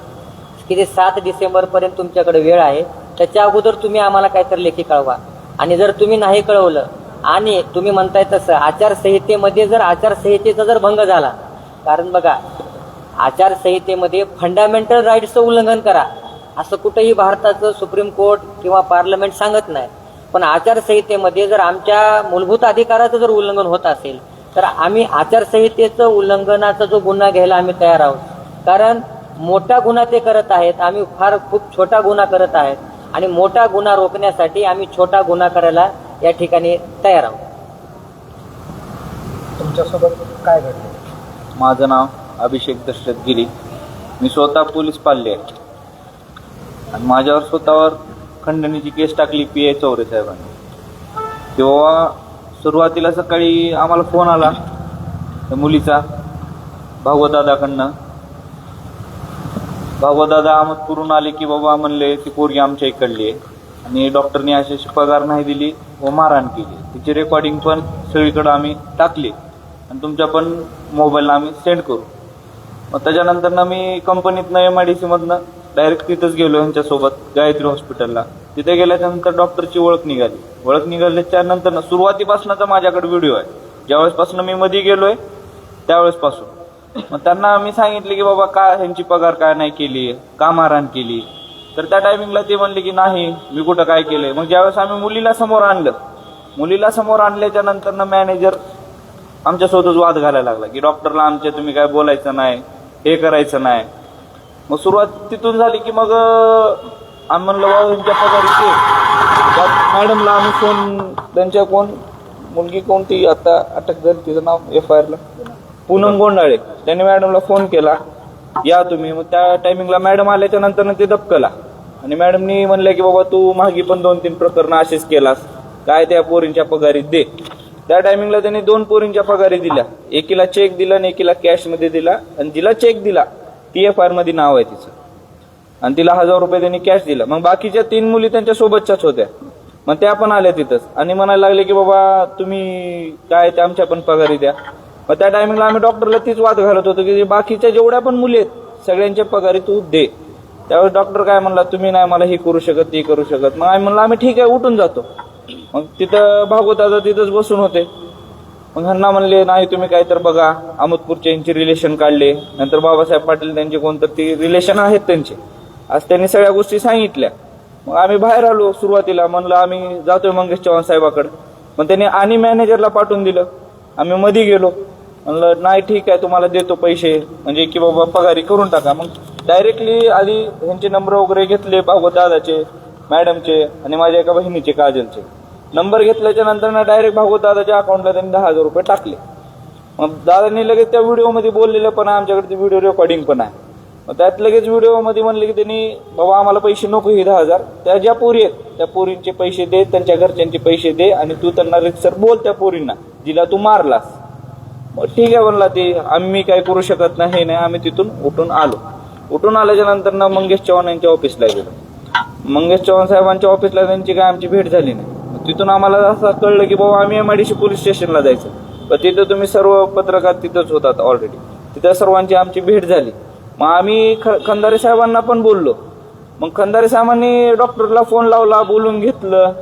की ते 7 डिसेंबरपर्यंत तुमच्याकडे वेळ आहे. त्याच्या अगोदर तुम्ही आम्हाला काहीतरी लेखी कळवा. आणि जर तुम्ही नाही कळवलं आणि तुम्ही म्हणताय तसं आचारसंहितेमध्ये जर आचारसंहितेचा जर भंग झाला, कारण बघा आचारसंहितेमध्ये फंडामेंटल राईट्सचं उल्लंघन करा असं कुठंही भारताचं सुप्रीम कोर्ट किंवा पार्लमेंट सांगत नाही. पण आचारसंहितेमध्ये जर आमच्या मूलभूत अधिकाराचं जर उल्लंघन होत असेल तर आम्ही आचारसंहितेचं उल्लंघनाचा जो गुन्हा घ्यायला आम्ही तयार आहोत. कारण मोठा गुन्हा ते करत आहेत, आम्ही खूप छोटा गुन्हा करत आहेत आणि मोठा गुन्हा रोखण्यासाठी आम्ही छोटा गुन्हा करायला या ठिकाणी तयार आहोत. तुमच्यासोबत काय घडलं? माझं नाव अभिषेक दशरथ गिरी. मी स्वतः पोलीस पाल्य आहे आणि माझ्यावर स्वतःवर खंडणीची केस टाकली PI चौरे साहेबांनी. तेव्हा सुरुवातीला सकाळी आम्हाला फोन आला त्या मुलीचा भागवतदादाकडनं. भागवतदादा अहमदपूरहून आले की बाबा म्हणले ती पोरगी आमच्या इकडली आहे आणि डॉक्टरनी अशी पगार नाही दिली व मारहाण केली. तिची रेकॉर्डिंग पण सगळीकडं आम्ही टाकली आणि तुमच्या पण मोबाईलला आम्ही सेंड करू. मग त्याच्यानंतर मी कंपनीतनं MIDC मधनं डायरेक्ट तिथंच गेलो यांच्यासोबत गायत्री हॉस्पिटलला. तिथे गेल्याच्यानंतर डॉक्टरची ओळख निघाल्याच्या नंतर सुरुवातीपासूनचा माझ्याकडे व्हिडिओ आहे. ज्यावेळेसपासून मी मध्ये गेलोय त्यावेळेसपासून मग त्यांना मी सांगितले की बाबा का ह्यांची पगार काय नाही केली, का मारहाण केली. तर त्या टायमिंगला ते म्हणले की नाही मी कुठं काय केलंय. मग ज्यावेळेस आम्ही मुलीला समोर आणल्याच्या नंतर मॅनेजर आमच्यासोबतच वाद घालायला लागला की डॉक्टरला आमच्या तुम्ही काय बोलायचं नाही, हे करायचं नाही. मग सुरुवात तिथून झाली की मग आम्ही म्हणलं बाबा ह्यांच्या पगारीचे मॅडमला आम्ही फोन, त्यांच्या मुलगी कोणती आता अटक झाली तिचं नाव FIR ला पूनम गोंडाळे, त्यांनी मॅडमला फोन केला या तुम्ही. मग त्या टायमिंगला मॅडम आल्याच्या नंतर ते दबकला आणि मॅडमनी म्हणलं की बाबा तू मागे पण 2-3 प्रकरणं असेच केलास, काय त्या पोरींच्या पगारीत दे. त्या टायमिंगला त्यांनी 2 पोरींच्या पगारी दिल्या, एकीला चेक दिला आणि एकीला कॅशमध्ये दिला. आणि जिला चेक दिला ती FIR मध्ये नाव आहे तिचं आणि तिला 1000 रुपये त्यांनी कॅश दिला. मग बाकीच्या 3 मुली त्यांच्या सोबतच्याच होत्या, मग त्या पण आल्या तिथंच आणि म्हणायला लागले की बाबा तुम्ही काय त्या आमच्या पण पगारी द्या. मग त्या टायमिंगला आम्ही डॉक्टरला तीच वाद घालत होतो की बाकीच्या जेवढ्या पण मुली आहेत सगळ्यांच्या पगारी तू दे. त्यावेळेस डॉक्टर काय म्हणला तुम्ही नाही मला हे करू शकत ते करू शकत. मग आम्ही म्हणलं आम्ही ठीक आहे उठून जातो. मग तिथं भागवतदादा तिथंच बसून होते. मग ह्यांना म्हणले नाही तुम्ही काय तर बघा. अहमदपूरचे यांचे रिलेशन काढले, नंतर बाबासाहेब पाटील त्यांचे कोणतर ते रिलेशन आहेत त्यांचे, आज त्यांनी सगळ्या गोष्टी सांगितल्या. मग आम्ही बाहेर आलो. सुरुवातीला म्हणलं आम्ही जातोय मंगेश चव्हाण साहेबाकडे, मग त्यांनी आणि मॅनेजरला पाठवून दिलं. आम्ही मध्ये गेलो, म्हणलं नाही ठीक आहे तुम्हाला देतो पैसे, म्हणजे की बाबा पगारी करून टाका. मग डायरेक्टली आधी ह्यांचे नंबर वगैरे घेतले, भागवतदादाचे, मॅडमचे आणि माझ्या एका बहिणीचे काजलचे नंबर घेतल्याच्या नंतर डायरेक्ट भागवतदादाच्या अकाउंटला त्यांनी 10,000 रुपये टाकले. मग दादांनी लगेच त्या व्हिडिओमध्ये बोललेलं पण आहे, आमच्याकडे व्हिडिओ रेकॉर्डिंग पण आहे. मग त्यात लगेच व्हिडिओमध्ये म्हणले की त्यांनी बाबा आम्हाला पैसे नको, ही 10,000 त्या ज्या पोरी आहेत त्या पोरींचे पैसे दे, त्यांच्या घरच्यांचे पैसे दे आणि तू त्यांना रिक्सर बोल त्या पोरींना जिला तू मारलास. मग ठीक आहे म्हणला ते आम्ही काय करू शकत नाही, हे नाही. आम्ही तिथून उठून आलो. उठून आल्याच्या नंतर ना मंगेश चव्हाण यांच्या ऑफिसला गेलो. मंगेश चव्हाण साहेबांच्या ऑफिसला त्यांची काय आमची भेट झाली नाही. तिथून आम्हाला असं कळलं की बाबा आम्ही MIDC पोलीस स्टेशनला जायचं. पण तिथं तुम्ही सर्व पत्रकार तिथंच होतात ऑलरेडी. तिथं सर्वांची आमची भेट झाली. मग आम्ही खंदारे साहेबांना पण बोललो. मग खंदारे साहेबांनी डॉक्टरला फोन लावला, बोलून घेतलं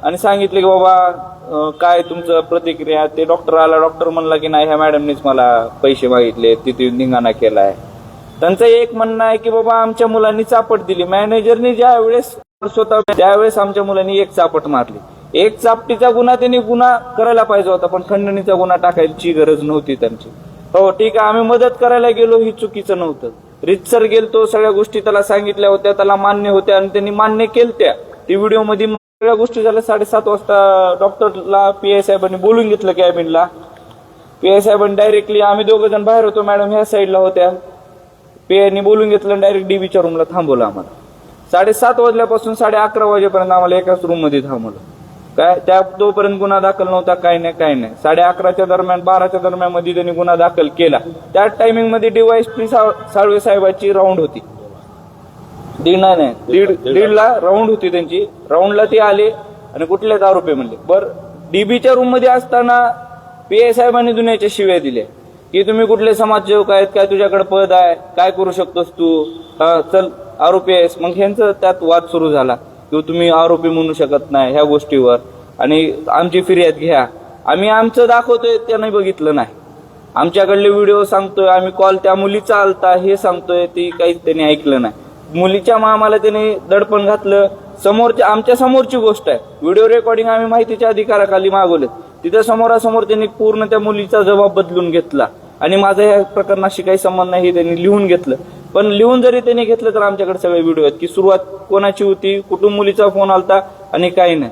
आणि सांगितलं की बाबा काय तुमचं प्रतिक्रिया. ते डॉक्टर आला, डॉक्टर म्हणला की नाही ह्या मॅडमनीच मला पैसे मागितले, तिथे धिंगाणा केलाय. त्यांचं एक म्हणणं आहे की बाबा आमच्या मुलांनी चापट दिली. मॅनेजरनी ज्या वेळेस स्वतः त्यावेळेस आमच्या मुलांनी एक चापट मारली. एक चापटीचा गुन्हा त्यांनी गुन्हा करायला पाहिजे होता, पण खंडणीचा गुन्हा टाकायची गरज नव्हती त्यांची. हो ठीक आहे आम्ही मदत करायला गेलो, ही चुकीचं नव्हतं. रितसर गेलतो, सगळ्या गोष्टी त्याला सांगितल्या होत्या, त्याला मान्य होत्या आणि त्यांनी मान्य केलत्या. ती व्हिडिओमध्ये सगळ्या गोष्टी झाल्या. 7:30 वाजता डॉक्टरला PI साहेबांनी बोलून घेतलं कॅबिनला. PI साहेबांनी डायरेक्टली, आम्ही दोघं जण बाहेर होतो, मॅडम ह्या साईडला होत्या, PIनी बोलून घेतलं, डायरेक्ट DBच्या रूमला थांबवलं आम्हाला. 7:30 वाजल्यापासून 11:30 वाजेपर्यंत आम्हाला एकाच रूम मध्ये थांबवलं. काय त्या तोपर्यंत गुन्हा दाखल नव्हता, काय नाही. 11:30च्या दरम्यान 12च्या दरम्यान मध्ये त्यांनी गुन्हा दाखल केला. त्या टायमिंग मध्ये DYSP साळवे साहेबांची राऊंड होती. दीडला राऊंड होती त्यांची. राऊंडला ते आले आणि कुठलेच आरोपी म्हणले. बरं, DBच्या रूम मध्ये असताना PI साहेबांनी दुनियाच्या शिव्या दिल्या की तुम्ही कुठले समाजसेवक आहेत, काय तुझ्याकडे पद आहे, काय करू शकतोस तू, चल आरोपी आहेस. मग ह्यांचं त्यात वाद सुरू झाला की तुम्ही आरोपी म्हणू शकत नाही ह्या गोष्टीवर आणि आमची फिर्याद घ्या. आम्ही आमचं दाखवतोय, त्याने बघितलं नाही. आमच्याकडले व्हिडिओ सांगतोय, आम्ही कॉल त्या मुलीचा आलता हे सांगतोय, ती काहीच त्यांनी ऐकलं नाही. मुलीच्या मामाला त्याने दडपण घातलं. समोरच्या, आमच्या समोरची गोष्ट आहे, व्हिडिओ रेकॉर्डिंग आम्ही माहितीच्या अधिकाराखाली मागवले. तिथं समोरासमोर त्यांनी पूर्ण त्या मुलीचा जबाब बदलून घेतला आणि माझा या प्रकरणाशी काही संबंध नाही हे त्यांनी लिहून घेतलं. पण लिहून जरी त्यांनी घेतलं तर आमच्याकडे सगळे व्हिडिओ आहेत की सुरुवात कोणाची होती, कुठून मुलीचा फोन आलता आणि काही नाही.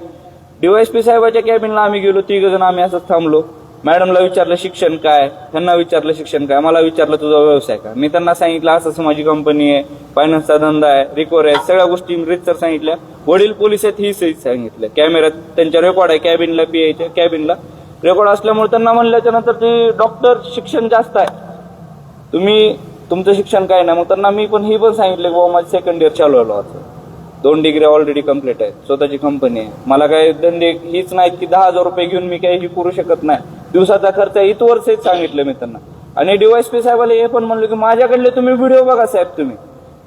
DYSP साहेबाच्या कॅबिनला आम्ही गेलो, 3 जण आम्ही असंच थांबलो. मॅडमला विचारलं शिक्षण काय, त्यांना विचारलं शिक्षण काय, मला विचारलं तुझा व्यवसाय काय. मी त्यांना सांगितलं असं माझी कंपनी आहे, फायनान्सचा धंदा आहे, रिकवर आहे, सगळ्या गोष्टी रितसर सांगितल्या. वडील पोलीस आहेत ही सहित सांगितलं. कॅमेऱ्यात त्यांच्या रेकॉर्ड आहे कॅबिनला, PIच्या कॅबिनला रेकॉर्ड असल्यामुळे त्यांना म्हणल्याच्या नंतर ते डॉक्टर शिक्षण जास्त आहे, तुम्ही तुमचं शिक्षण काय नाही. मग त्यांना मी पण ही पण सांगितलं की बाबा माझं 2nd इयर चालू आलो असं, 2 डिग्री ऑलरेडी कम्प्लीट आहे, स्वतःची कंपनी आहे, मला काय धंदे हीच नाहीत की 10,000 रुपये घेऊन मी काही करू शकत नाही, दिवसाचा खर्च इथवर सहित सांगितलं मी त्यांना. आणि DYSP साहेबाला हे पण म्हणलं की माझ्याकडले तुम्ही व्हिडिओ बघा साहेब तुम्ही.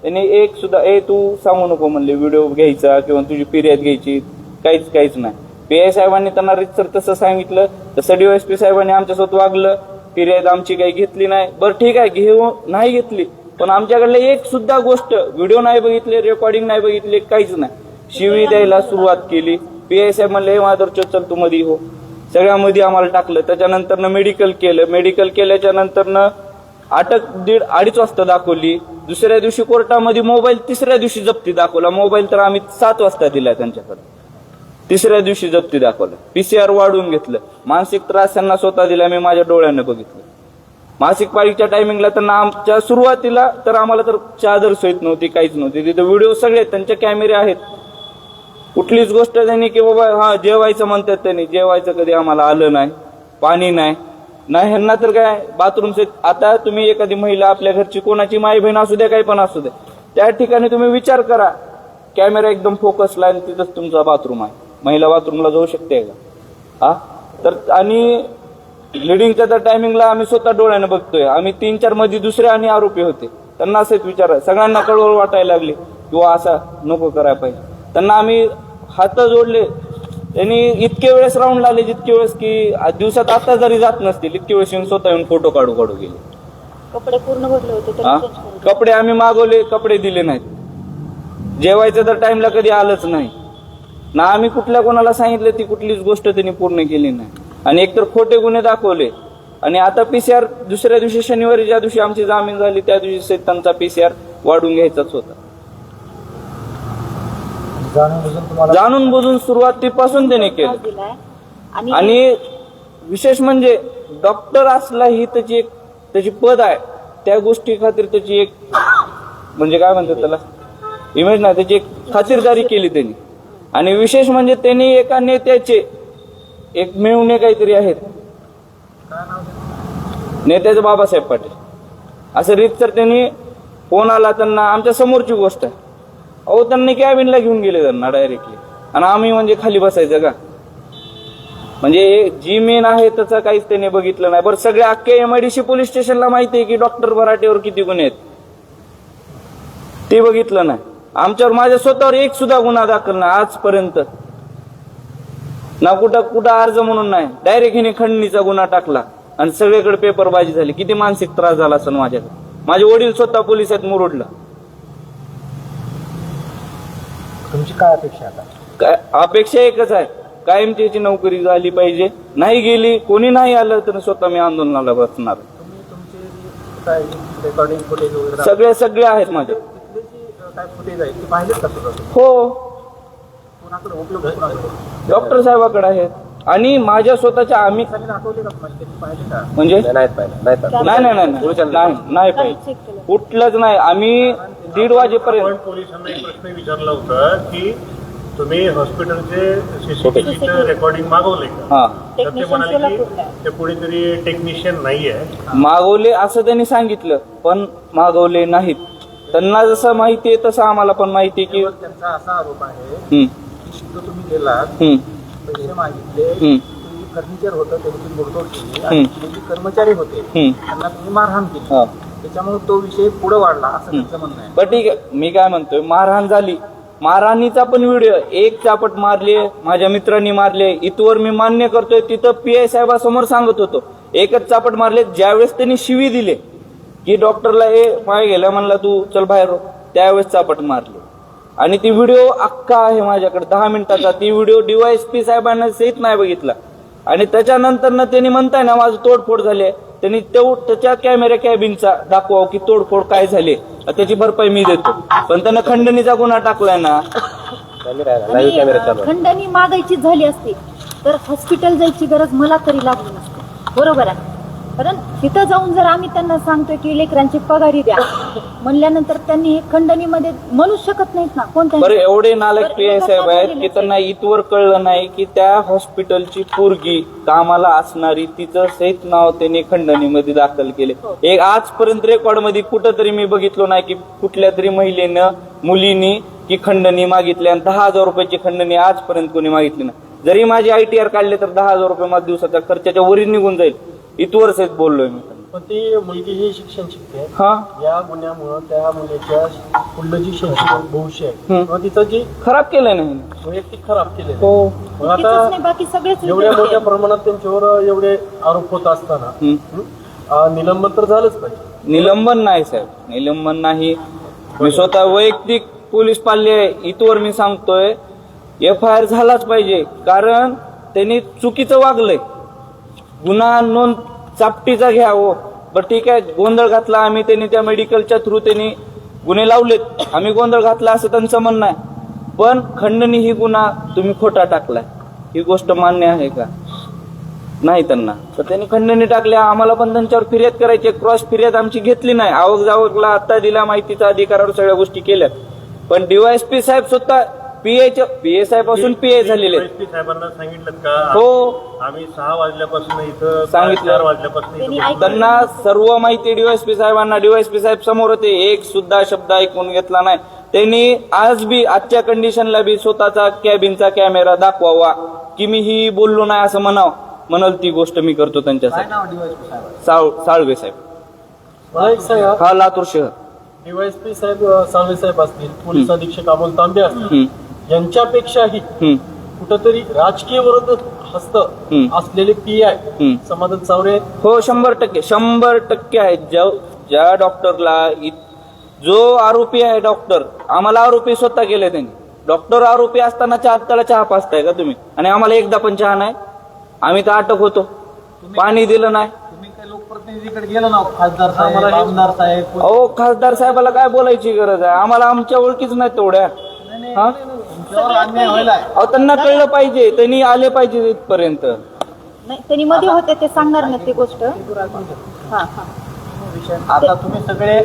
त्यांनी एक सुद्धा तू सांगू नको म्हणले व्हिडिओ घ्यायचा किंवा तुझी फिर्याद घ्यायची, काहीच नाही. PI साहेबांनी त्यांना रितसर तसं सांगितलं, तसं DYSP साहेबांनी आमच्यासोबत वागलं. फिर्याद आमची काही घेतली नाही. बरं ठीक आहे, नाही घेतली, पण आमच्याकडले एक सुद्धा गोष्ट, व्हिडिओ नाही बघितले, रेकॉर्डिंग नाही बघितले, काहीच नाही. शिवी द्यायला सुरुवात केली. PI साहेब म्हणले हे माधुरचो चल तू मध्ये हो, सगळ्यामध्ये आम्हाला टाकलं. त्याच्यानंतर मेडिकल केलं. मेडिकल केल्याच्या नंतर अटक 2:30 वाजता दाखवली. दुसऱ्या दिवशी कोर्टामध्ये मोबाईल, तिसऱ्या दिवशी जप्ती दाखवला. मोबाईल तर आम्ही 7 वाजता दिला त्यांच्याकडे, तिसऱ्या दिवशी जप्ती दाखवलं. PCR वाढवून घेतलं. मानसिक त्रास त्यांना स्वतः दिला, मी माझ्या डोळ्यानं बघितलं. मासिक पाळीच्या टायमिंगला त्यांना आमच्या सुरुवातीला तर आम्हाला तर चादर सोयत नव्हती, काहीच नव्हती. तिथे व्हिडिओ सगळे त्यांचे कॅमेरे आहेत. कुठलीच गोष्ट त्यांनी की बाबा जेवायचं म्हणतात, त्यांनी जेवायचं कधी आम्हाला आलं नाही, पाणी नाही. ह्यांना तर काय बाथरूमचे, आता तुम्ही एखादी महिला आपल्या घरची कोणाची माई बहीण असू द्या, काही पण असू द्या, त्या ठिकाणी तुम्ही विचार करा, कॅमेरा एकदम फोकसला आणि तिथंच तुमचा बाथरूम आहे, महिला बाथरूमला जाऊ शकते का? तर आणि लिडिंगच्या त्या टायमिंगला आम्ही स्वतः डोळ्याने बघतोय. आम्ही 3-4 मध्ये दुसरे आणि आरोपी होते, त्यांना असंच विचार, सगळ्यांना कळवळ वाटायला लागली किंवा असा नको करायला पाहिजे. त्यांना आम्ही हात जोडले. त्यांनी इतके वेळेस राऊंड लागले, जितके वेळेस की दिवसात आता जरी जात नसतील इतके वेळेस येऊन स्वतः येऊन फोटो काढू गेले. कपडे पूर्ण भरले होते, कपडे आम्ही मागवले, कपडे दिले नाहीत. जेवायचं तर टाइमला कधी आलंच नाही ना. आम्ही कुठल्या कोणाला सांगितलं ती कुठलीच गोष्ट त्यांनी पूर्ण केली नाही. आणि एकतर खोटे गुन्हे दाखवले. आणि आता PCR दुसऱ्या दिवशी शनिवारी ज्या दिवशी आमची जामीन झाली त्या दिवशी त्यांचा PCR वाढून घ्यायचाच होता. जाणून बुजून सुरुवातीपासून त्याने केलं. आणि विशेष म्हणजे डॉक्टर असला ही त्याची पद आहे, त्या गोष्टी खातीर त्याची एक म्हणजे काय म्हणतात त्याला इमेज नाही, त्याची एक खातिरदारी केली त्यांनी. आणि विशेष म्हणजे त्यांनी एका नेत्याचे एक मेहुणे काहीतरी आहेत, नेत्याचे बाबासाहेब पाटील असं रीतसर त्यांनी फोन आला त्यांना, आमच्या समोरची गोष्ट आहे. त्यांनी कॅबिनला घेऊन गेले त्यांना डायरेक्टली. आणि आम्ही म्हणजे खाली बसायचं का? म्हणजे जी मेन आहे त्याचं काहीच त्याने बघितलं नाही. बरं सगळ्या अख्ख्या MIDC पोलीस स्टेशनला माहिती आहे की डॉक्टर भराटेवर किती गुन्हे आहेत, ते बघितलं नाही. आमच्यावर माझ्या स्वतःवर एक सुद्धा गुन्हा दाखल नाही आजपर्यंत, ना कुठं अर्ज म्हणून नाही. डायरेक्ट हिने खंडणीचा गुन्हा टाकला आणि सगळीकडे पेपरबाजी झाली. किती मानसिक त्रास झाला असेल माझ्याकडे. माझे वडील स्वतः पोलीस आहेत मुरुडला. तुमची काय अपेक्षा आता? काय अपेक्षा एकच आहे, कायमची याची नोकरी झाली पाहिजे. नाही गेली, कोणी नाही आलं तर स्वतः मी आंदोलनाला बसणार. तुम्ही तुमचे काय रेकॉर्डिंग फुटेज वगैरे सगळे आहेत माझे. तिथले जे काय फुटेज आहे ते पाहिलेत का सुद्धा? हो, कोणाकडे उपलब्ध कोणाकडे? डॉक्टर साहेबाकडे आहेत. आणि माझ्या स्वतःच्या आम्ही त्यांनी दाखवले का तुम्हाला? त्यांनी पाहिले का? म्हणजे नाही पाहिजे चेक केलं. कुठलंच नाही. आम्ही 1:30 वाजेपर्यंत आपण पोलिसांना एक प्रश्न विचारला होता की तुम्ही हॉस्पिटलचे सीसीटीव्हीचे रेकॉर्डिंग मागवले का? हा तर ते टेक्निशियन म्हणाले सोलापूरला आहे. की ते कोणीतरी टेक्निशियन नाहीये. मागवले असं त्यांनी सांगितलं, पण मागवले नाहीत. त्यांना जसं माहिती आहे तसं आम्हाला पण माहिती आहे की त्यांचा असा आरोप आहे हम्म, की तिथं तुम्ही गेलात, हम्म, पैसे मागितले, हम्म, फर्निचर होतं त्यांची मोडतोड केली आणि तिथले जे कर्मचारी होते हम्म. त्यांना तुम्ही मारहाण केली. हा. त्याच्यामुळे तो विषय पुढे वाढला असं त्यांचं म्हणणं आहे. बरं ठीक आहे, मी काय म्हणतोय, मारहाण झाली. मारहाणीचा पण व्हिडिओ, एक चापट मारले, माझ्या मित्रांनी मारले, इथवर मी मान्य करतोय. तिथं PI साहेबासमोर सांगत होतो, एकच चापट मारले. ज्यावेळेस त्यांनी शिवी दिले की डॉक्टरला पाय गेला म्हणला तू चल बाहेर हो, त्यावेळेस चापट मारले. आणि ती व्हिडिओ अख्खा आहे माझ्याकडे 10 मिनिटाचा. ती व्हिडिओ DYSP साहेबांना सहित नाही बघितला. आणि त्याच्यानंतर ना त्यांनी म्हणताय ना माझं तोडफोड झाले, त्यांनी त्याच्या कॅमेरा कॅबिनचा दाखवावं की तोडफोड काय झाले, त्याची भरपाई मी देतो. पण त्यानं खंडणीचा गुन्हा टाकलाय ना. आणि खंडणी मागायची झाली असती तर हॉस्पिटल जायची गरज मला तरी लागली नसते. बरोबर आहे. कारण तिथं जाऊन जर आम्ही त्यांना सांगतोय की लेकरांची पगारी द्या म्हणल्यानंतर त्यांनी हे खंडणीमध्ये म्हणू शकत नाहीत ना कोणत्या. बरं, एवढे नालायक PI साहेब आहेत की त्यांना इथवर कळलं नाही की त्या हॉस्पिटलची पोरगी कामाला असणारी, तिचं सहित नाव त्यांनी खंडणीमध्ये दाखल केले. एक आजपर्यंत रेकॉर्ड मध्ये कुठंतरी मी बघितलो नाही की कुठल्या तरी महिलेनं मुलीनी की खंडणी मागितली आणि 10,000 रुपयाची खंडणी आजपर्यंत कोणी मागितली नाही. जरी माझे ITR काढले तर 10,000 रुपये माझ्या दिवसाच्या खर्चाच्या वरील निघून जाईल. इथवर सहित बोललोय मी. पण ती मुलगी ही शिक्षण शिकते. हा, या गुन्ह्यामुळं त्या मुलीच्या पुढलं जी शैक्षणिक भविष्य आहे हम्म. किंवा तिचं जी खराब केलंय नाही. वैयक्तिक खराब केलेलं हो. मग चुकीचंच आता नाही, बाकी सगळेच एवढ्या मोठ्या प्रमाणात त्यांच्यावर एवढे आरोप होत असताना निलंबन तर झालंच पाहिजे. निलंबन नाही साहेब, निलंबन नाही. मी स्वतः वैयक्तिक पोलीस पाल्य आहे. इथवर मी सांगतोय FIR झालाच पाहिजे. कारण त्यांनी चुकीचं वागलंय. गुन्हा नोंद चापटीचा घ्या हो. बरं ठीक आहे, गोंधळ घातला आम्ही, त्यांनी त्या मेडिकलच्या थ्रू त्यांनी गुन्हे लावलेत, आम्ही गोंधळ घातला असं त्यांचं म्हणणं आहे. पण खंडणी ही गुन्हा तुम्ही खोटा टाकलाय, ही गोष्ट मान्य आहे का? नाही त्यांना. तर त्यांनी खंडणी टाकल्या. आम्हाला पण त्यांच्यावर फिर्याद करायची, क्रॉस फिर्याद आमची घेतली नाही. आवक जावकला आता दिला माहितीचा अधिकारावर सगळ्या गोष्टी केल्यात. पण DYSP साहेब स्वतः PI साहेबापासून PI झालेले आहेत. DYSP साहेबांना सांगितलं का? हो, आम्ही 6 वाजल्यापासून इथं सांगितलं. 4 वाजल्यापासून त्यांनी इथं त्यांना सर्व माहिती DYSP साहेबांना. DYSP साहेब समोर होते, एक सुद्धा शब्द ऐकून घेतला नाही त्यांनी. आज बी आजच्या कंडिशनला बी स्वतःचा कॅबिनचा कॅमेरा दाखवावा की मी ही बोललो नाही असं म्हणाल ती गोष्ट मी करतो काय त्यांच्यासाठी. नाव DYSP साहेब? साळवे साहेब, मला एक सांगा, हा लातूर शहर. DYSP साहेब साळवे साहेब असतील, पोलीस अधीक्षक अमोल तांबे असतील, हम्म, यांच्यापेक्षाही हम्म, कुठंतरी राजकीय विरोध हस्त असलेले PI समाधान चावरे हो 100% आहेत. ज्या डॉक्टरला जो आरोपी आहे डॉक्टर, आम्हाला आरोपी स्वतः केले त्यांनी. डॉक्टर आरोपी असताना त्याला चहा पाजताय का तुम्ही? आणि आम्हाला एकदा पण चहा नाही. आम्ही तर अटक होतो, पाणी दिलं नाही. तुम्ही काही लोकप्रतिनिधीकडे गेला ना, खासदार साहेब, आमदार साहेब? अहो, खासदार साहेबाला काय बोलायची गरज आहे? आम्हाला आमच्या ओळखीच नाही तेवढ्या. हा, तुमच्यावर अन्याय व्हायलाय. अहो त्यांना कळलं पाहिजे, त्यांनी आले पाहिजे इथपर्यंत. नाही, त्यांनी मध्ये होते ते सांगणार नाही ती गोष्ट. हा हा. आता तुम्ही सगळे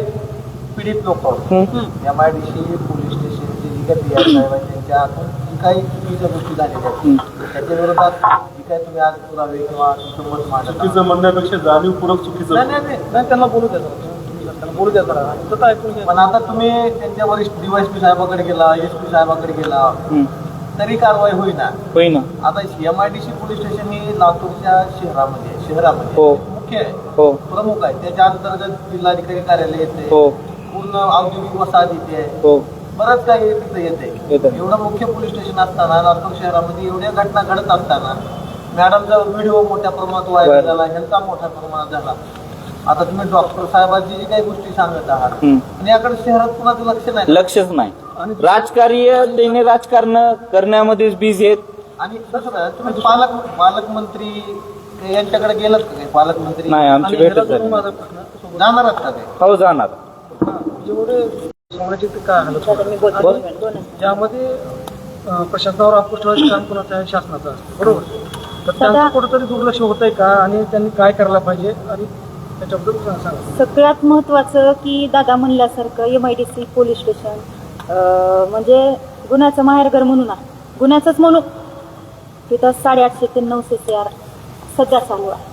पीडित लोक MIDC पोलीस स्टेशनचे जी काही PI साहेब आहेत त्यांच्या हातून जी काही चुकीच्या गोष्टी झालेल्या आहेत त्याच्या विरोधात जी काही तुम्ही आज पुरावे किंवा तुमचं मत मांडता. चुकीचं म्हणण्यापेक्षा जाणीवपूर्वक चुकीचं. नाही त्यांना बोलू द्या जरा. त्यांना बोलू द्या जरा. पण आता तुम्ही त्यांच्या वरिष्ठ DYSP साहेबाकडे गेला, SP साहेबाकडे गेला, तरी कारवाई होईना. होईना. आता MIDC पोलीस स्टेशन ही लातूरच्या शहरामध्ये हो. मुख्य आहे, हो, प्रमुख आहे. त्याच्या अंतर्गत जिल्हाधिकारी कार्यालय येते, हो, पूर्ण औद्योगिक वसाहत येते, हो, बरंच काही तिथं येते. येतं. एवढं मुख्य पोलीस स्टेशन असताना लातूर शहरामध्ये एवढ्या घटना घडत असताना मॅडमचा व्हिडिओ मोठ्या प्रमाणात व्हायरल झाला, ह्यांचा मोठ्या प्रमाणात झाला. आता तुम्ही डॉक्टर साहेबांची जी काही गोष्टी सांगत आहात आणि याकडे शहरात कुणाचं लक्ष नाही. लक्षच नाही. राजकार्य त्यांनी राजकारण करण्यामध्येच बिझी आहेत. आणि दुसरं तुम्ही पालकमंत्री यांच्याकडे गेलात का काही पालकमंत्री? नाही, आमची आणि भेटच ह्याला झाली धरून माझा प्रश्न, जाणार आहात का ते? हो जाणार. जेवढे सामाजिक काय हालत दादा, मी बोलते बोल. 2 मिनिट. ज्यामध्ये प्रशासनावर अंकुश ठेवायचं काम कोणाचं आहे? शासनाचं असतं, बरोबर. तर त्यांचं कुठंतरी दुर्लक्ष होत आहे का आणि त्यांनी काय करायला पाहिजे आणि त्याच्याबद्दल सांगा. सगळ्यात महत्त्वाचं की दादा म्हणल्यासारखं MIDC पोलीस स्टेशन म्हणजे गुन्ह्याचं माहेरघर म्हणू ना, गुन्ह्याचंच म्हणू. तिथं 850 ते 900 CR सध्या चालू आहे,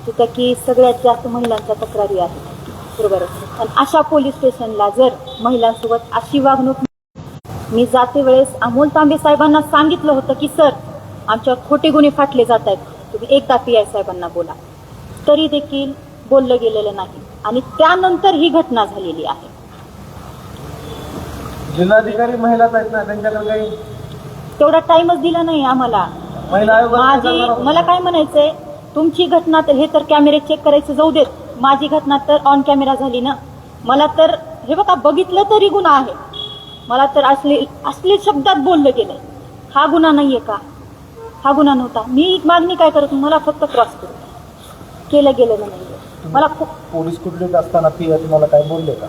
तिथं की सगळ्यात जास्त महिलांच्या तक्रारी आहेत, बरोबर. आणि अशा पोलीस स्टेशनला जर महिलांसोबत अशी वागणूक, मी जाते वेळेस अमोल तांबे साहेबांना सांगितलं होतं की सर आमच्यावर खोटे गुन्हे फाटले जात आहेत, तुम्ही एकदा PI साहेबांना बोला, तरी देखील बोललं गेलेलं नाही. आणि त्यानंतर ही घटना झालेली आहे. जिल्हाधिकारी महिलाच आहेत ना, त्यांच्याकडे काही तेवढा टाइमच दिला नाही आम्हाला. महिला आयोग मला काय म्हणायचंय, तुमची घटना तर हे तर कॅमेरे चेक करायचं जाऊ देत, माझी घटना तर ऑन कॅमेरा झाली ना. मला तर हे बघा बघितलं तरी गुन्हा आहे, मला तर असले शब्दात बोललं गेलंय. हा गुन्हा नाहीये का? हा गुन्हा नव्हता. मी मागणी काय करत, मला फक्त क्रॉस करू केलं गेलेलं नाहीये. मला पोलीस कुठले असताना PI तुम्हाला काय बोलले का?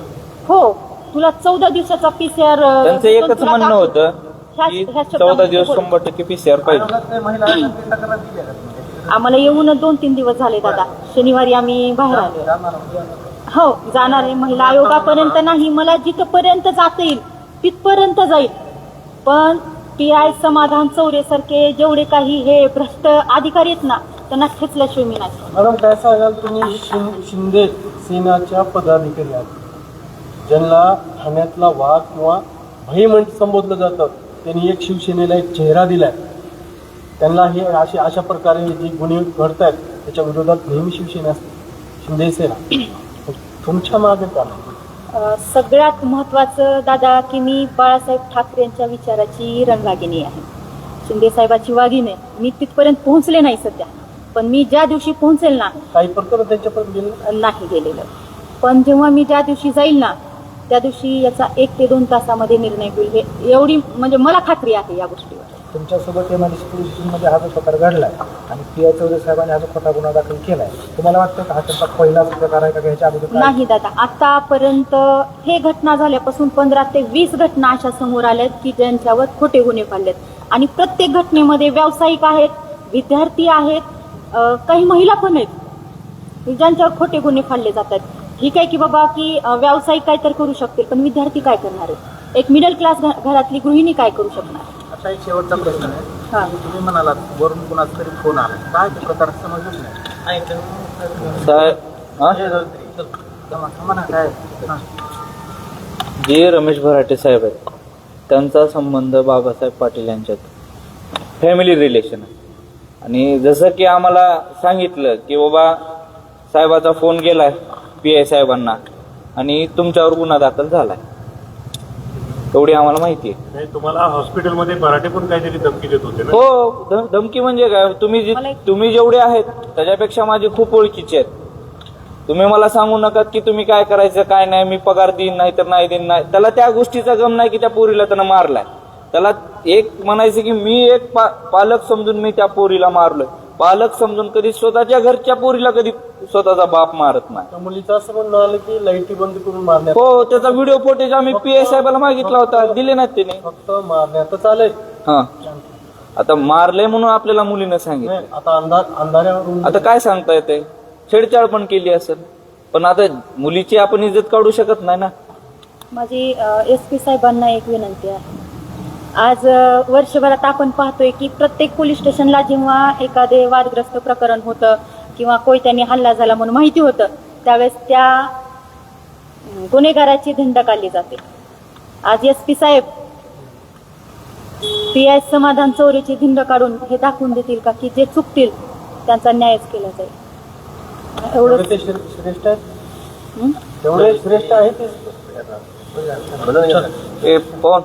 हो, तुला 14 दिवसाचा PCR त्यांचं एकच म्हणणं होतं की 14 दिवस 100% PCR पाहिजे. आयोगात काही महिला आयोगाची तक्रार दिली आहे का तुम्ही? आम्हाला येऊन 2-3 दिवस झाले दादा. शनिवारी आम्ही बाहेर आलो. जाणार. हो, जाणार आहे. महिला आयोगापर्यंत नाही, मला जिथपर्यंत जाता येईल तिथपर्यंत जाईल. पण PI समाधान चौरेसारखे जेवढे काही हे भ्रष्ट अधिकारी आहेत ना, त्यांना खेचल्याशिवाय मी नाही. मॅडम काय सांगाल तुम्ही शिंदे सेनाच्या पदाधिकारी आहात, ज्यांना ठाण्यातला वाघ किंवा भई संबोधलं जातं, त्यांनी एक शिवसेनेला एक चेहरा दिलाय, त्यांना हे अशा प्रकारे जे गुन्हे घडत आहेत त्याच्या विरोधात नेहमी शिवसेना असते, शिंदे सेना. तुमच्या मागे का? सगळ्यात महत्त्वाचं दादा की मी बाळासाहेब ठाकरे यांच्या विचाराची रणरागिणी आहे, शिंदे साहेबाची वाघीण आहे. मी तिथपर्यंत पोहोचले नाही सध्या, पण मी ज्या दिवशी पोहोचेल ना, काही प्रकरण त्यांच्यापर्यंत नाही गेलेलं, पण जेव्हा मी ज्या दिवशी जाईल ना त्या दिवशी याचा 1 ते 2 तासामध्ये निर्णय होईल, हे एवढी म्हणजे मला खात्री आहे या गोष्टीवर. तुमच्यासोबत MIDC पोलीस स्टेशनमध्ये हा जो प्रकार घडलाय आणि PI चौधरी साहेबांनी हा जो खोटा गुन्हा दाखल केलाय, तुम्हाला वाटतं का हा त्यांचा पहिलाच प्रकार आहे का? ह्याच्या अगोदर काय? नाही दादा, आतापर्यंत हे घटना झाल्यापासून 15 ते 20 घटना अशा समोर आल्यात की ज्यांच्यावर खोटे गुन्हे फाडलेत. आणि प्रत्येक घटनेमध्ये व्यावसायिक आहेत, विद्यार्थी आहेत, काही महिला पण आहेत ज्यांच्यावर खोटे गुन्हे फाडले जातात. ठीक आहे की बाबा की व्यावसायिक काय तर करू शकतील, पण विद्यार्थी काय करणार आहेत? एक मिडल क्लास घरातली गृहिणी काय करू शकणार? आता एक शेवटचा प्रश्न हा. आहे, तुम्ही म्हणालात वरून कुणाचा तरी फोन आला, काय ते प्रकार समजलंच नाही. साहेब, हा? म्हणा काय? हा. जे रमेश भराटे साहेब आहेत त्यांचा संबंध बाबासाहेब पाटील यांच्यात फॅमिली रिलेशन आहे. आणि जसं की आम्हाला सांगितलं की बाबा साहेबाचा फोन गेलाय PI साहेबांना आणि तुमच्यावर गुन्हा दाखल झालाय, एवढी आम्हाला माहिती आहे. नाही, तुम्हाला हॉस्पिटलमध्ये मराठी पण काहीतरी धमकी देत होते ना? हो, धमकी म्हणजे काय, तुम्ही जेवढे आहेत त्याच्यापेक्षा माझे खूप ओळखीचे आहेत. तुम्ही मला सांगू नका की तुम्ही काय करायचं काय नाही, मी पगार देईन नाही तर नाही देईन नाही. त्याला त्या गोष्टीचा गम नाही की त्या पोरीला त्यानं मारलाय. त्याला एक म्हणायचं की मी एक पालक समजून मी त्या पोरीला मारलोय. पालक समजून कधी स्वतःच्या घरच्या पोरीला कधी स्वतःचा बाप मारत नाही. त्या मुलीचं असं म्हणणं आलं की लाईटी बंद करून मारण्यात, हो, त्याचा व्हिडिओ फुटेज आम्ही PI साहेबाला मागितला होता, दिले नाहीत त्याने. फक्त मारण्यातच आलंय. हा, आता मारलंय म्हणून आपल्याला मुलीनं सांगितलं. नाही, आता अंधाऱ्यावरून आता काय सांगता येते, छेडछाड पण केली असेल, पण आता मुलीची आपण इज्जत काढू शकत नाही ना. माझी SP साहेबांना एक विनंती आहे. आज वर्षभरात आपण पाहतोय की प्रत्येक पोलीस स्टेशनला जेव्हा एखादे वादग्रस्त प्रकरण होतं किंवा कोयत्याने हल्ला झाला म्हणून माहिती होतं, त्यावेळेस त्या गुन्हेगाराची धिंड काढली जाते. आज SP साहेब PI समाधान चौरेची धिंड काढून हे दाखवून देतील का की जे चुकतील त्यांचा न्यायच केला जाईल. एवढं ते श्रेष्ठ आहे, तेवढे श्रेष्ठ आहे ते. ए, पवन